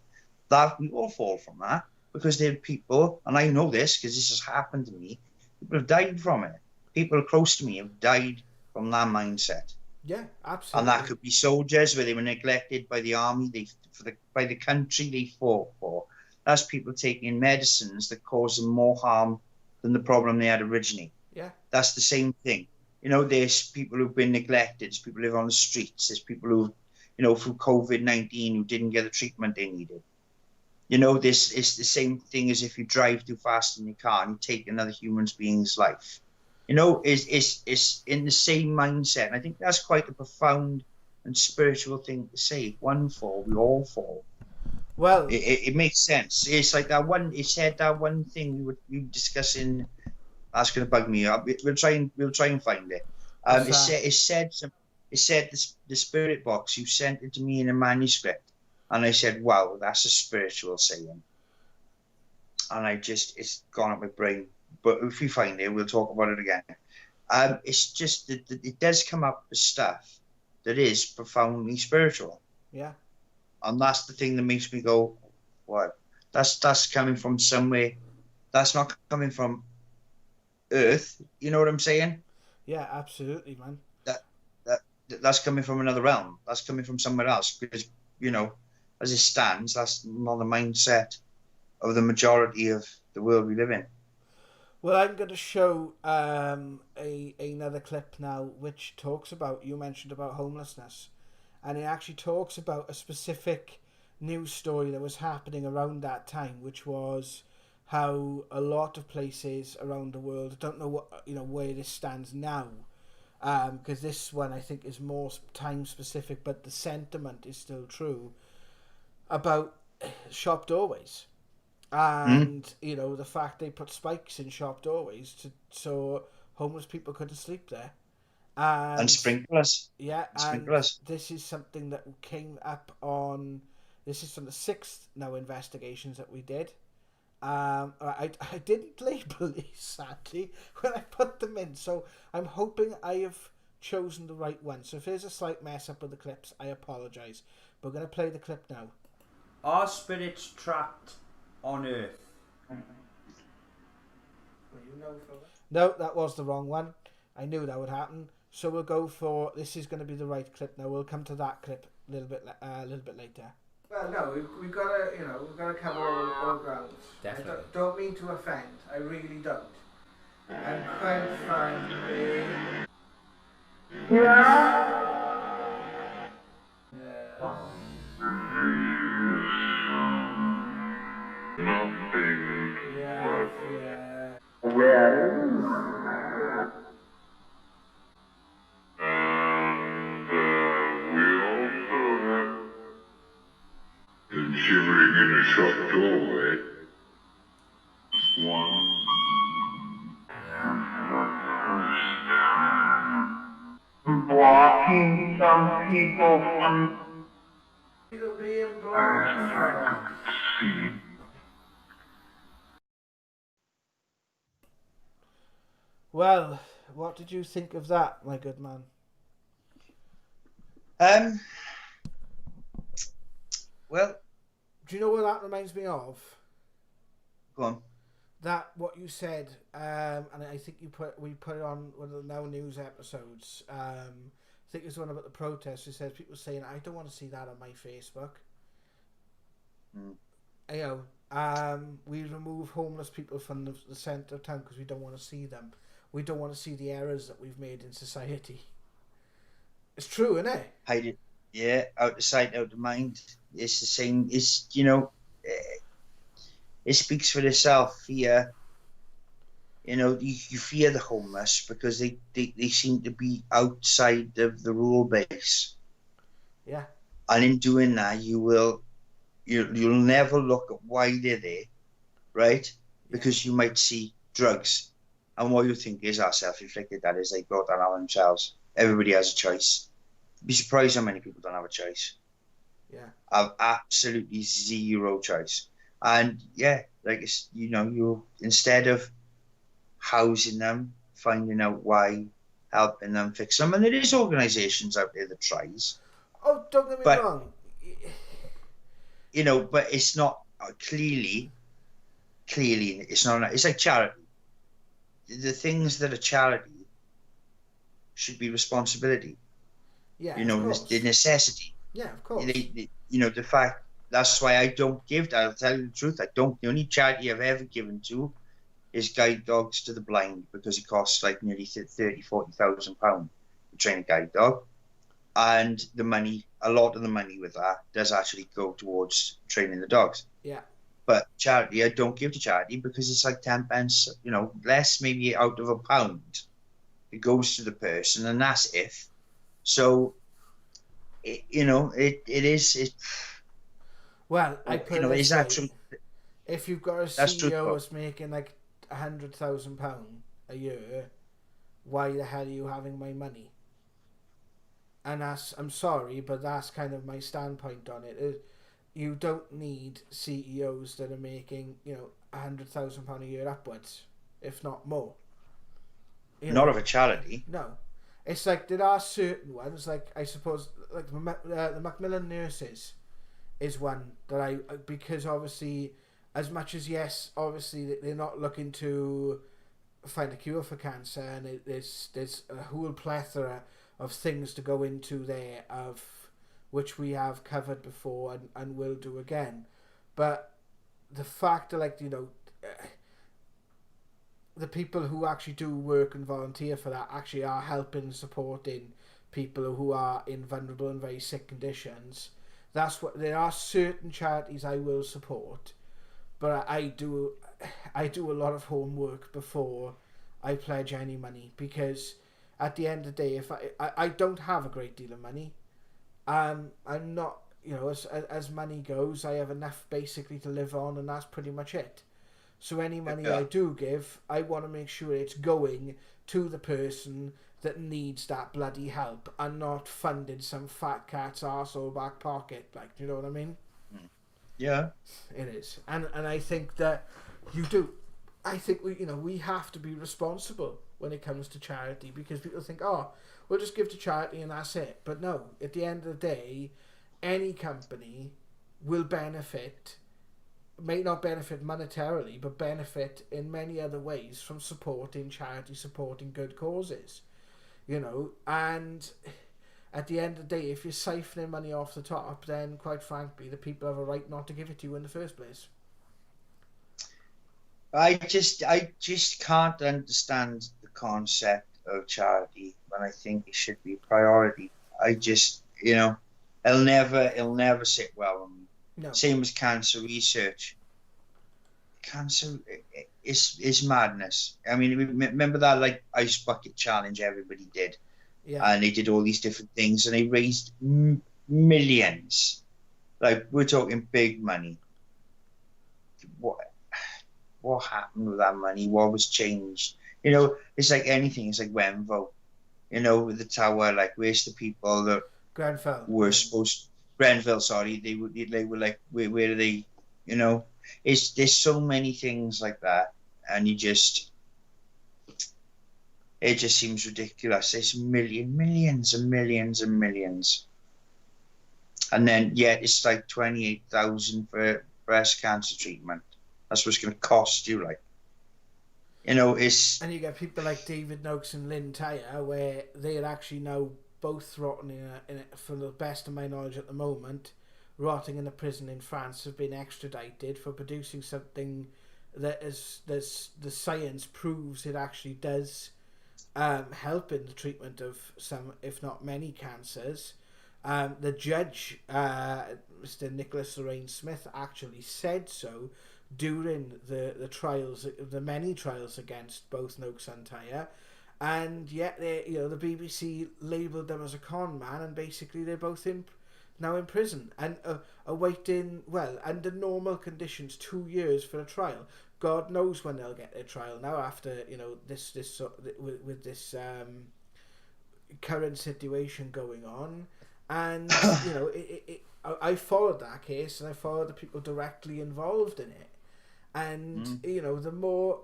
That we all fall from that, because there are people, and I know this because this has happened to me, people have died from it. People close to me have died from that mindset. Yeah, absolutely. And that could be soldiers where they were neglected by the army, by the country they fought for. That's people taking medicines that cause them more harm than the problem they had originally. Yeah. That's the same thing. You know, there's people who've been neglected. There's people who live on the streets. There's people who, you know, through COVID-19 who didn't get the treatment they needed. You know, this is the same thing as if you drive too fast in your car and you take another human being's life. You know, is in the same mindset. And I think that's quite a profound and spiritual thing to say. If one fall, we all fall. Well, it makes sense. It's like that one. It said that one thing we were discussing. That's going to bug me up. We'll try and find it. It said the spirit box. You sent it to me in a manuscript, and I said, "Wow, that's a spiritual saying." And it's gone up my brain. But if we find it, we'll talk about it again. It's just that it does come up with stuff that is profoundly spiritual. Yeah. And that's the thing that makes me go, "What? That's coming from somewhere. That's not coming from Earth." You know what I'm saying? Yeah, absolutely, man. That's coming from another realm. That's coming from somewhere else. Because, you know, as it stands, that's not the mindset of the majority of the world we live in. Well, I'm going to show another clip now, which talks about, you mentioned about homelessness, and it actually talks about a specific news story that was happening around that time, which was how a lot of places around the world, I don't know what, you know, where this stands now, because this one I think is more time specific, but the sentiment is still true, about shop doorways. And, you know, the fact they put spikes in shop doorways so homeless people couldn't sleep there. And sprinklers. Yeah, sprinklers. And this is something that came up on This is from the 6th now investigations that we did. I didn't label these, sadly, when I put them in, so I'm hoping I have chosen the right one. So if there's a slight mess up with the clips, I apologise. But we're going to play the clip now. Are spirits trapped on Earth? No, that was the wrong one. I knew that would happen. So we'll go for, this is going to be the right clip now. We'll come to that clip a little bit later. Well, no, we've got to cover all grounds. Definitely. I don't mean to offend. I really don't. I'm crowdfunding. Shivering in a shop doorway. One. Blocking some people from being blocked. Well, what did you think of that, my good man? Well, do you know what that reminds me of? Go on. That what you said, and I think we put it on one of the Now News episodes. I think it's one about the protests. It says people saying, "I don't want to see that on my Facebook." You know, we remove homeless people from the centre of town because we don't want to see them. We don't want to see the errors that we've made in society. It's true, isn't it? Hide it. Yeah, out of sight, out of mind. It's the same. It's, it speaks for itself. Fear. You fear the homeless because they seem to be outside of the rule base. Yeah. And in doing that, you'll never look at why they're there, right? Because you might see drugs, and what you think is self-inflicted. That is, they brought that on themselves. Everybody has a choice. Be surprised how many people don't have a choice. Yeah. Have absolutely zero choice. And you instead of housing them, finding out why, helping them, fix them, and there is organisations out there that tries. Oh, don't get me wrong. But it's not clearly it's not. It's like charity. The things that are charity should be responsibility. Yeah, the necessity. Yeah, of course. The fact, that's why I don't give. I'll tell you the truth. I don't. The only charity I've ever given to is guide dogs to the blind, because it costs like nearly £40,000 to train a guide dog, and a lot of the money with that does actually go towards training the dogs. Yeah. But charity, I don't give to charity because it's like 10 pence, less maybe out of £1. It goes to the person, and that's if. So, it is. Well, I put it is that true? If you've got a CEO who's making like £100,000 a year, why the hell are you having my money? And I'm sorry, but that's kind of my standpoint on it. You don't need CEOs that are making, £100,000 a year upwards, if not more. Not of a charity. No. It's like there are certain ones, like I suppose, like the Macmillan nurses is one that because obviously, as much as yes, obviously they're not looking to find a cure for cancer, and there's a whole plethora of things to go into there, of which we have covered before and will do again. But the fact that, the people who actually do work and volunteer for that actually are helping, supporting people who are in vulnerable and very sick conditions. There are certain charities I will support, but I do a lot of homework before I pledge any money, because at the end of the day, if I don't have a great deal of money, I'm not, as money goes, I have enough basically to live on, and that's pretty much it. So any money I do give, I want to make sure it's going to the person that needs that bloody help, and not funded some fat cat's arsehole back pocket. Like, do you know what I mean? Mm. Yeah. It is, and I think that you do. I think we have to be responsible when it comes to charity, because people think, oh, we'll just give to charity and that's it. But no, at the end of the day, any company will benefit, may not benefit monetarily, but benefit in many other ways from supporting charity, supporting good causes. And at the end of the day, if you're siphoning money off the top, then quite frankly, the people have a right not to give it to you in the first place. I just can't understand the concept of charity when I think it should be a priority. I just, it'll never sit well with me. No. Same as cancer research. Cancer is madness. I mean, remember that like ice bucket challenge everybody did, and they did all these different things, and they raised millions. Like, we're talking big money. What happened with that money? What was changed? It's like anything. It's like Wenvo, with the tower. Like, where's the people that Grenfell were supposed? Grenfell, sorry. They were like, where are they? There's so many things like that, and it just seems ridiculous. It's millions and millions and millions, and then yet it's like 28,000 for breast cancer treatment. That's what's going to cost you, like. It's... And you get people like David Noakes and Lynn Tyre, where they are actually now both rotting for the best of my knowledge at the moment, rotting in a prison in France, have been extradited for producing something that the science proves it actually does help in the treatment of some, if not many, cancers. The judge, Mr. Nicholas Lorraine Smith, actually said so during the trials, the many trials against both Noakes and Tyre, and yet the BBC labelled them as a con man, and basically they're both now in prison and awaiting, well, under normal conditions, 2 years for a trial. God knows when they'll get their trial now after this with this current situation going on, and I followed that case, and I followed the people directly involved in it. And, the more...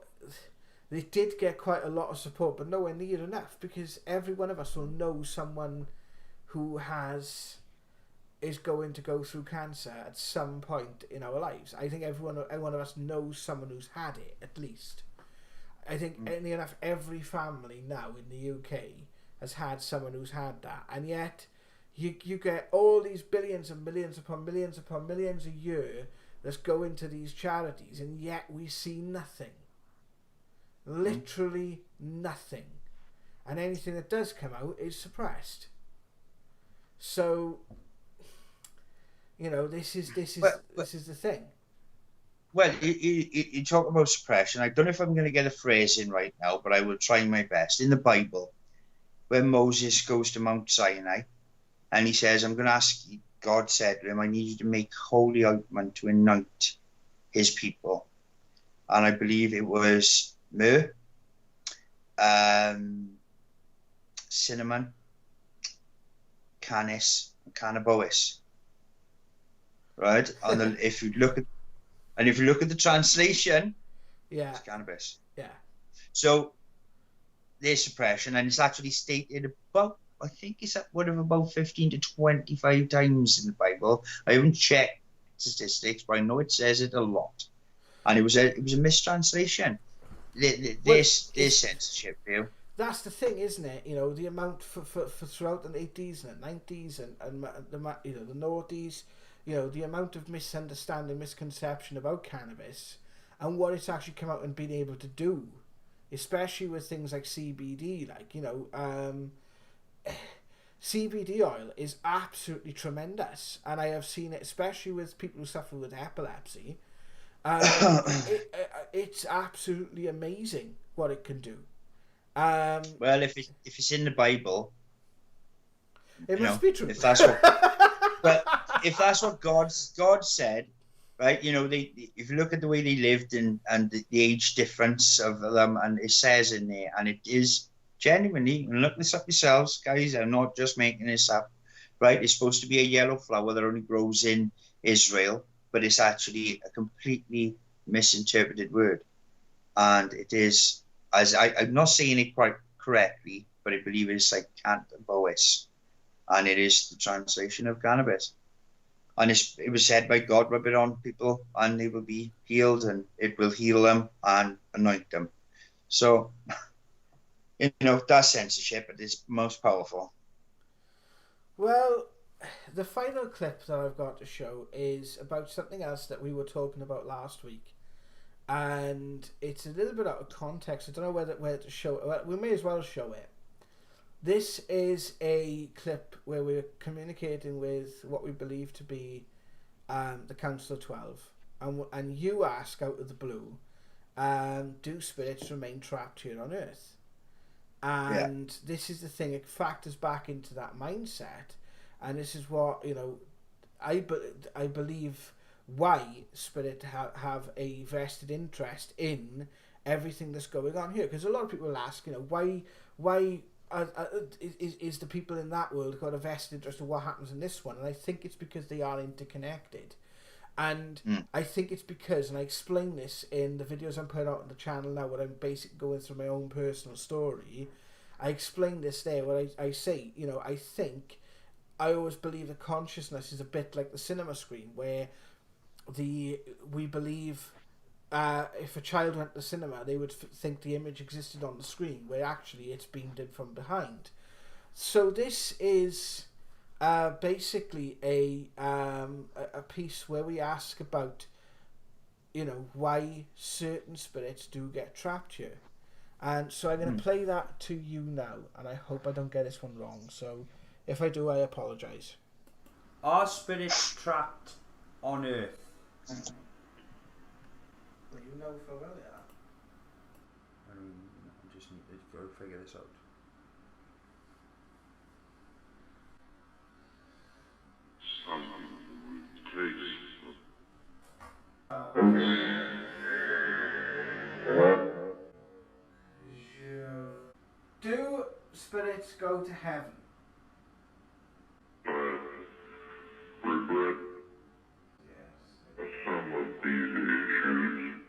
They did get quite a lot of support, but nowhere near enough, because every one of us will know someone who is going to go through cancer at some point in our lives. I think every one of us knows someone who's had it, at least. I think nearly enough every family now in the UK has had someone who's had that. And yet, you get all these billions and millions upon millions upon millions a year that's going to these charities, and yet we see nothing. Literally nothing. And anything that does come out is suppressed. So, this is the thing. Well, you talk about suppression. I don't know if I'm going to get a phrase in right now, but I will try my best. In the Bible, when Moses goes to Mount Sinai, and he says, I'm going to ask you, God said to him, I need you to make holy ointment to anoint his people. And I believe it was myrrh, cinnamon, canis, and cannabis. Right? If you look at the translation, it's cannabis. Yeah. So there's suppression, and it's actually stated about, I think it's about 15 to 25 times in the Bible. I haven't checked statistics, but I know it says it a lot. And it was a mistranslation. This censorship here. That's the thing, isn't it? The amount for throughout the 80s and 90s and the noughties, the amount of misunderstanding, misconception about cannabis and what it's actually come out and been able to do, especially with things like CBD, CBD oil is absolutely tremendous, and I have seen it, especially with people who suffer with epilepsy. It's absolutely amazing what it can do. Well, if it's in the Bible, it must be true. If that's what God said, right? If you look at the way they lived and the age difference of them, and it says in there, and it is genuinely, and look this up yourselves, guys. I'm not just making this up, right? It's supposed to be a yellow flower that only grows in Israel, but it's actually a completely misinterpreted word. And it is, I'm not saying it quite correctly, but I believe it's like cannabis, and it is the translation of cannabis. And it was said by God, rub it on people and they will be healed, and it will heal them and anoint them. So, that's censorship, but it's most powerful. Well, the final clip that I've got to show is about something else that we were talking about last week. And it's a little bit out of context. I don't know where to show it. Well, we may as well show it. This is a clip where we're communicating with what we believe to be the Council of 12. And you ask out of the blue, do spirits remain trapped here on Earth? And this is the thing, it factors back into that mindset. And this is what, I believe why spirit have a vested interest in everything that's going on here. Because a lot of people ask, why is the people in that world got a vested interest in what happens in this one? And I think it's because they are interconnected. And I think it's because, and I explain this in the videos I'm putting out on the channel now, where I'm basically going through my own personal story. I explain this there, where I say, I always believe that consciousness is a bit like the cinema screen, where we believe if a child went to the cinema, they would think the image existed on the screen, where actually it's beamed in from behind. So this is basically a piece where we ask about, why certain spirits do get trapped here. And so I'm going to play that to you now, and I hope I don't get this one wrong. So if I do, I apologise. Are spirits trapped on Earth? Well, you know for well, yeah. I just need to go figure this out. Do spirits go to heaven? Yes. Some of these issues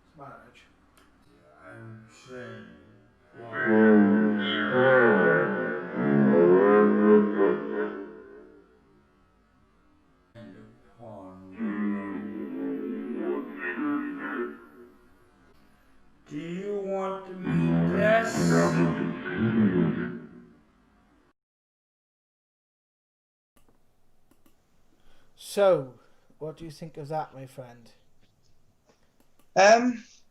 It's marriage. I'm saying. Do you want me this? So, what do you think of that, my friend?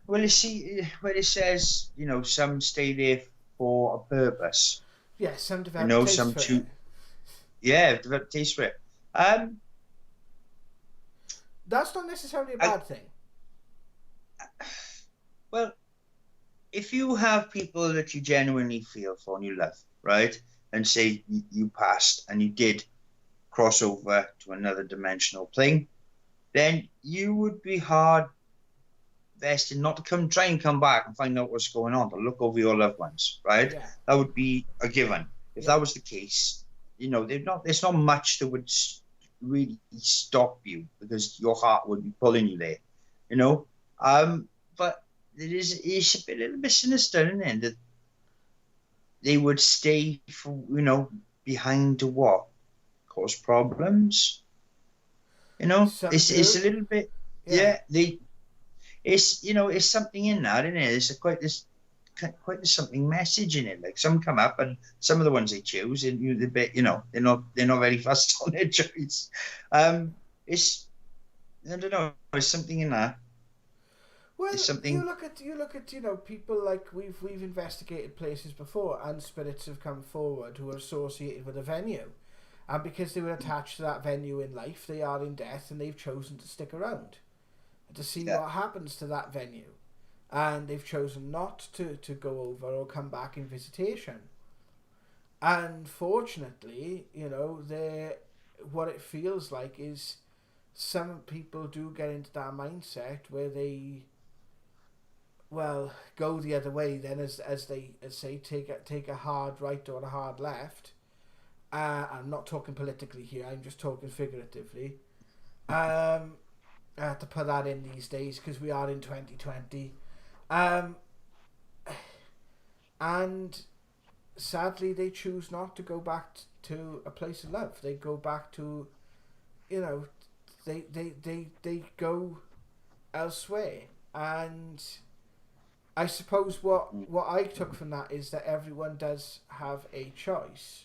Well, you see, where it says, some stay there for a purpose. Yes, some develop taste some for it. Yeah, develop taste for it. That's not necessarily a bad thing. Well, if you have people that you genuinely feel for and you love, right, and say you passed and you did cross over to another dimensional plane, then you would be hard vested not to try and come back and find out what's going on, to look over your loved ones, right? Yeah. That would be a given. If that was the case, there's not much that would really stop you, because your heart would be pulling you there, but it's a little bit sinister, isn't it? That they would stay for, behind to what? Cause problems? It's a little bit, it's something in that, isn't it? It's quite something message in it. Like, some come up, and some of the ones they choose, and they're not very fussed on their choice. It's, I don't know, there's something in that. Well, you look at people like we've investigated places before, and spirits have come forward who are associated with a venue, and because they were attached to that venue in life, they are in death, and they've chosen to stick around to see what happens to that venue, and they've chosen not to go over or come back in visitation. And fortunately, what it feels like is some people do get into that mindset where they well, go the other way then, as they say, take a hard right or a hard left. I'm not talking politically here. I'm just talking figuratively. I have to put that in these days because we are in 2020. Um, and sadly, they choose not to go back to a place of love. They go back to, they go elsewhere. And I suppose what I took from that is that everyone does have a choice,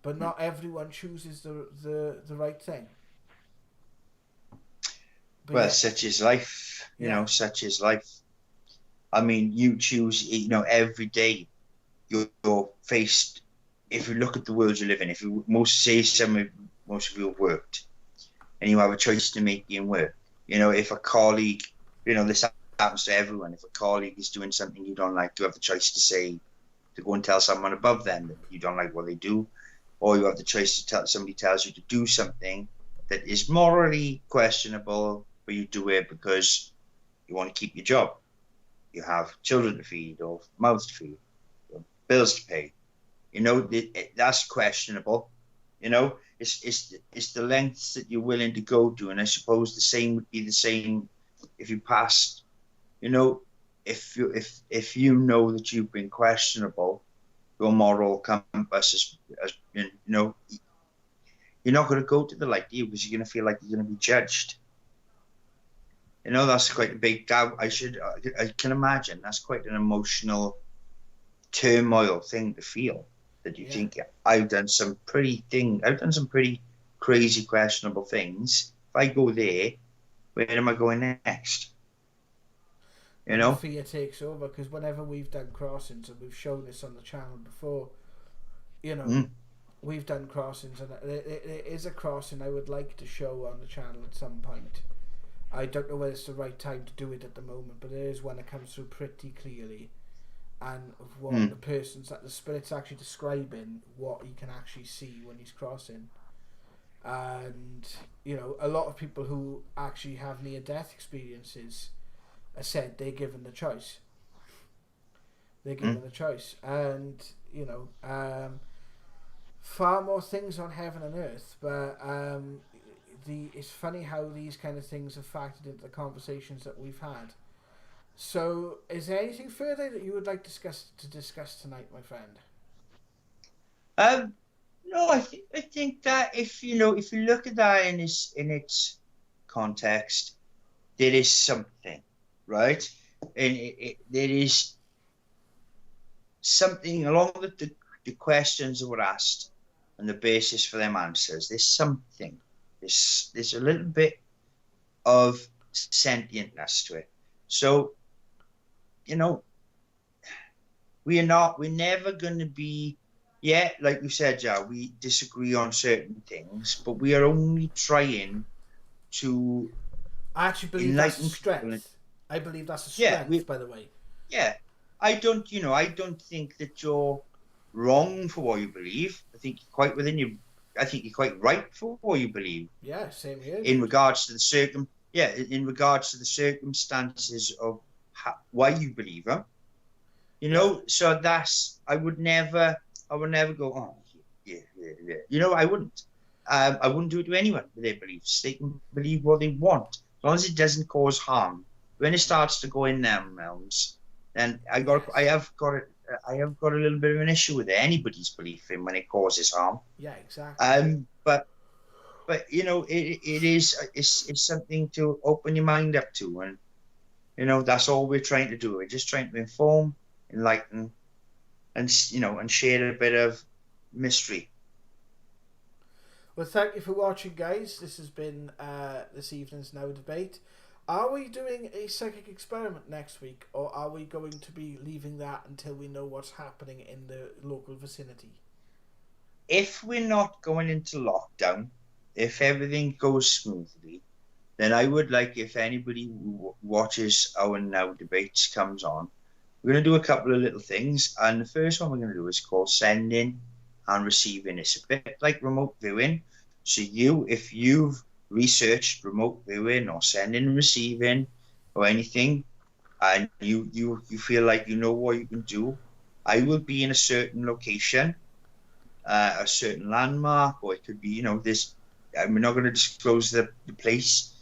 but not everyone chooses the right thing. But Well, yeah, such is life, Yeah. such is life. I mean, you choose, every day you're faced, if you look at the world you live in, if you most of you have worked and you have a choice to make in work, if a colleague, this happens to everyone, if a colleague is doing something you don't like, you have the choice to go and tell someone above them that you don't like what they do, or you have the choice to tell somebody tells you to do something that is morally questionable, but you do it because you want to keep your job. You have children to feed or mouths to feed, or bills to pay. That's questionable. It's the lengths that you're willing to go to, and I suppose the same would be the same if you passed. If you know that you've been questionable, your moral compass as you're not going to go to the light, because you're going to feel like you're going to be judged. That's quite a big. I can imagine that's quite an emotional turmoil thing to feel. That you think I've done some pretty crazy, questionable things. If I go there, where am I going next? And the fear takes over, because whenever we've done crossings, and we've shown this on the channel before, we've done crossings, and it is a crossing I would like to show on the channel at some point. I don't know whether it's the right time to do it at the moment, but there is one that comes through pretty clearly, and of what the spirit's actually describing, what he can actually see when he's crossing. And a lot of people who actually have near-death experiences are said they're given the choice. They're given the choice, and far more things on heaven and earth, but it's funny how these kind of things have factored into the conversations that we've had. So, is there anything further that you would like to discuss tonight, my friend? No, I think that if you look at that in its context, there is something, right? And there is something along the questions that were asked and the basis for them answers. There's something. There's a little bit of sentientness to it. So, we're never going to be, like you said, we disagree on certain things, but we are only trying to I actually believe that's a strength. I believe that's a strength, by the way. Yeah. I don't think that you're wrong for what you believe. I think you're quite right for what you believe. Yeah, same here. In regards to the circumstances of why you believe them. So I would never go, oh, yeah. I wouldn't. I wouldn't do it to anyone with their beliefs. They can believe what they want, as long as it doesn't cause harm. When it starts to go in them realms, then I have got a little bit of an issue with anybody's belief in when it causes harm. Yeah, exactly. But it's something to open your mind up to, and that's all we're trying to do. We're just trying to inform, enlighten, and share a bit of mystery. Well, thank you for watching, guys. This has been this evening's Now Debate. Are we doing a psychic experiment next week, or are we going to be leaving that until we know what's happening in the local vicinity? If we're not going into lockdown, if everything goes smoothly, then I would like, if anybody who watches our Now Debates comes on, we're going to do a couple of little things. And the first one we're going to do is called sending and receiving. It's a bit like remote viewing. So if you've researched remote viewing or sending and receiving or anything, and you feel like you know what you can do, I will be in a certain location, a certain landmark, or it could be, this. I'm not going to disclose the place,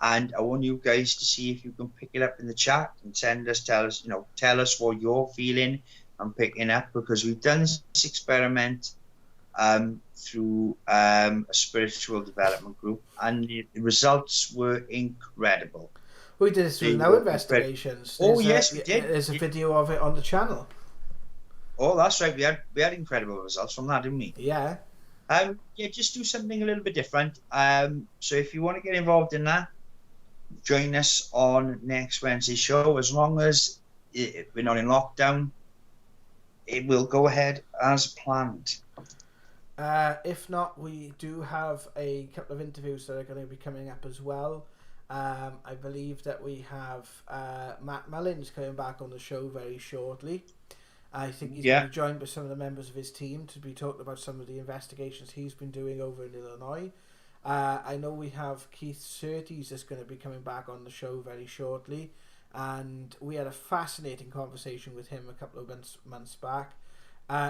and I want you guys to see if you can pick it up in the chat and tell us what you're feeling and picking up, because we've done this experiment through a spiritual development group, and the results were incredible. We did this They with no were incredible. investigations. Oh yes, we did. There's a video of it on the channel. Oh, that's right. We had incredible results from that, didn't we? Yeah. Yeah, just do something a little bit different. So if you want to get involved in that, join us on next Wednesday's show. As long as we're not in lockdown, it will go ahead as planned. If not, we do have a couple of interviews that are going to be coming up as well. I believe that we have Matt Mullins coming back on the show very shortly. I think he's going to be joined by some of the members of his team to be talking about some of the investigations he's been doing over in Illinois. I know we have Keith Surtees that's going to be coming back on the show very shortly, and we had a fascinating conversation with him a couple of months back.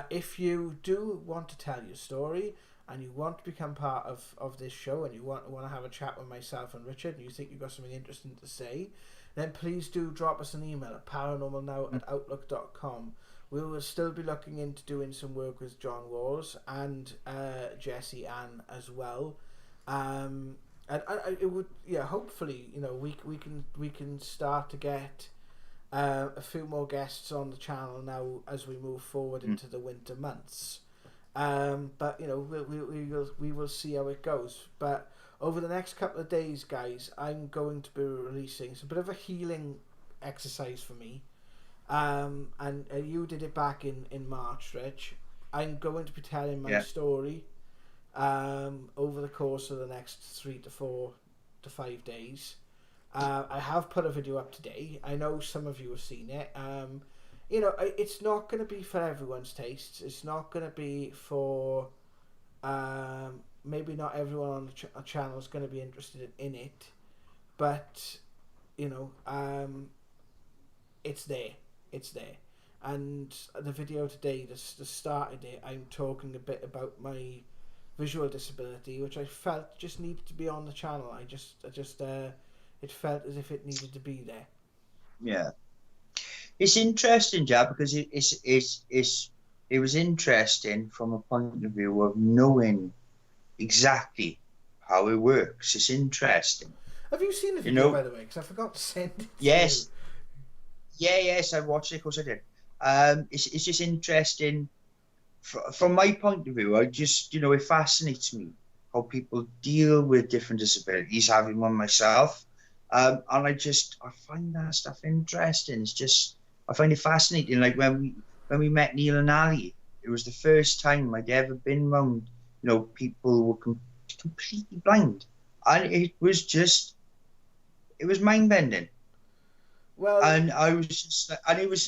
If you do want to tell your story and you want to become part of this show, and you want to have a chat with myself and Richard, and you think you've got something interesting to say, then please do drop us an email at paranormalnow@outlook.com. We will still be looking into doing some work with John Walls and Jesse Ann as well. And it would, hopefully, we can start to get a few more guests on the channel now as we move forward into the winter months. But we will see how it goes. But over the next couple of days, guys, I'm going to be releasing. It's a bit of a healing exercise for me. And you did it back in March, Rich. I'm going to be telling my story over the course of the next 3 to 4 to 5 days. I have put a video up today. I know some of you have seen it. It's not going to be for everyone's tastes. It's not going to be for maybe not everyone on the channel is going to be interested in it, but it's there. It's there. And the video today, the start of it, I'm talking a bit about my visual disability, which I felt just needed to be on the channel. It felt as if it needed to be there. Yeah, it's interesting, Jab, because it was interesting from a point of view of knowing exactly how it works. It's interesting. Have you seen the video, by the way? Because I forgot to send it. Yes. Yes, I watched it. Of course, I did. It's just interesting from my point of view. I just, it fascinates me how people deal with different disabilities, having one myself. And I find that stuff interesting. It's just, I find it fascinating. Like when we met Neil and Ali, it was the first time I'd ever been around, people who were completely blind. And it was mind bending. Well, and I was just, and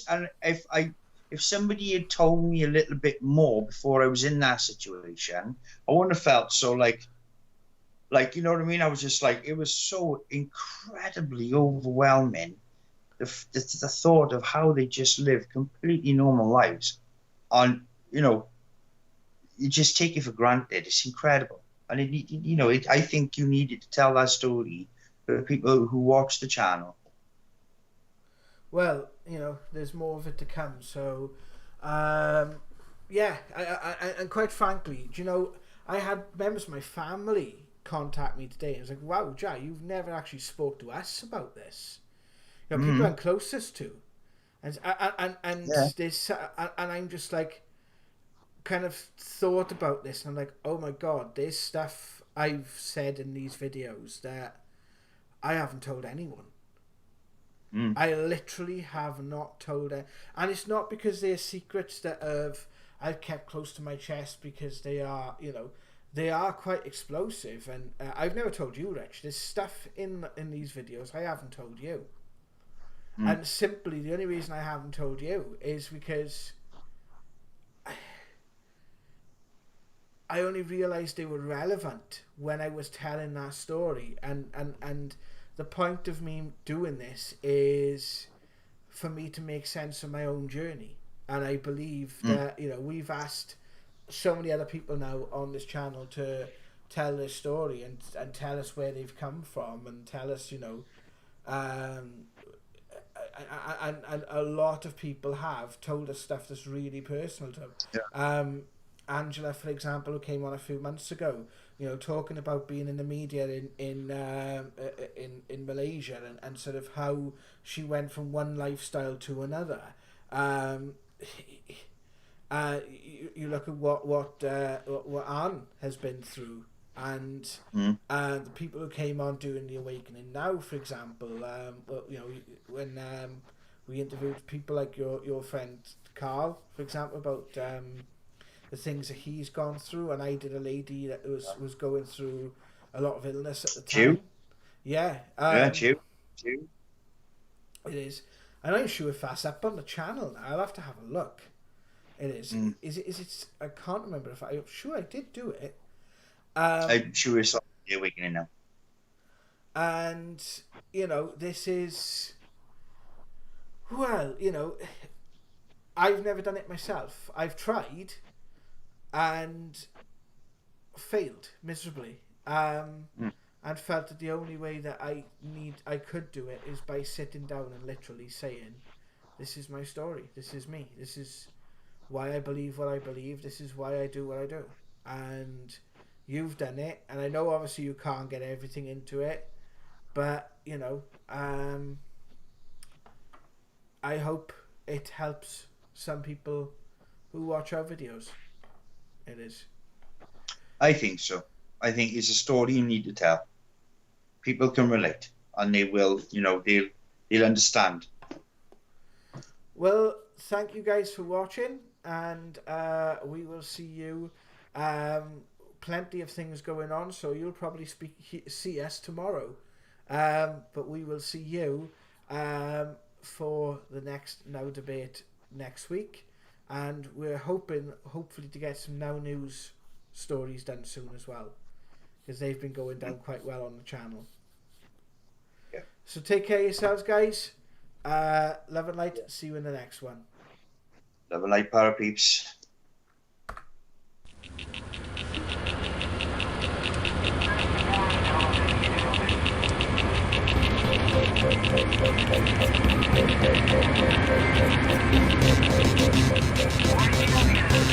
if somebody had told me a little bit more before I was in that situation, I wouldn't have felt so like, you know what I mean? I was just like, it was so incredibly overwhelming. The thought of how they just live completely normal lives, on, you just take it for granted. It's incredible, and I think you needed to tell that story for people who watch the channel. Well, there's more of it to come. So, and quite frankly, I had members of my family contact me today. And I was like, wow, Jai, you've never actually spoke to us about this. People I'm closest to. And this, and I'm just like, kind of thought about this. And I'm like, oh my God, there's stuff I've said in these videos that I haven't told anyone. I literally have not told her, and it's not because they're secrets that I've kept close to my chest, because they are, they are quite explosive, and I've never told you, Rich. There's stuff in these videos I haven't told you, and simply the only reason I haven't told you is because I only realised they were relevant when I was telling that story, and the point of me doing this is for me to make sense of my own journey. And I believe that, you know, we've asked so many other people now on this channel to tell their story and tell us where they've come from and tell us, you know, and a lot of people have told us stuff that's really personal to them. Yeah. Angela, for example, who came on a few months ago, you know, talking about being in the media in Malaysia and sort of how she went from one lifestyle to another. You look at what Anne has been through, and the people who came on doing the awakening now, for example, you know, when we interviewed people like your friend Carl, for example, about the things that he's gone through, and I did a lady that was going through a lot of illness at the time. Yeah. Chew. It is. And I'm sure if that's up on the channel now, I'll have to have a look. It is. Is it? I can't remember if I'm sure I did do it. I'm sure it's on the awakening now. And you know, this is, well, you know, I've never done it myself. I've tried and failed miserably. And felt that the only way that I could do it is by sitting down and literally saying, this is my story, this is me, this is why I believe what I believe, this is why I do what I do. And you've done it, and I know obviously you can't get everything into it, but you know, I hope it helps some people who watch our videos. It is. I think so. I think it's a story you need to tell. People can relate, and they will, you know, they'll understand. Well, thank you guys for watching, and we will see you. Plenty of things going on, so you'll probably see us tomorrow. But we will see you for the next Now Debate next week, and we're hopefully to get some Now News stories done soon as well, because they've been going down quite well on the channel. Yeah. So take care of yourselves, guys. Love and light. See you in the next one. Love and light, para peeps. Thank you.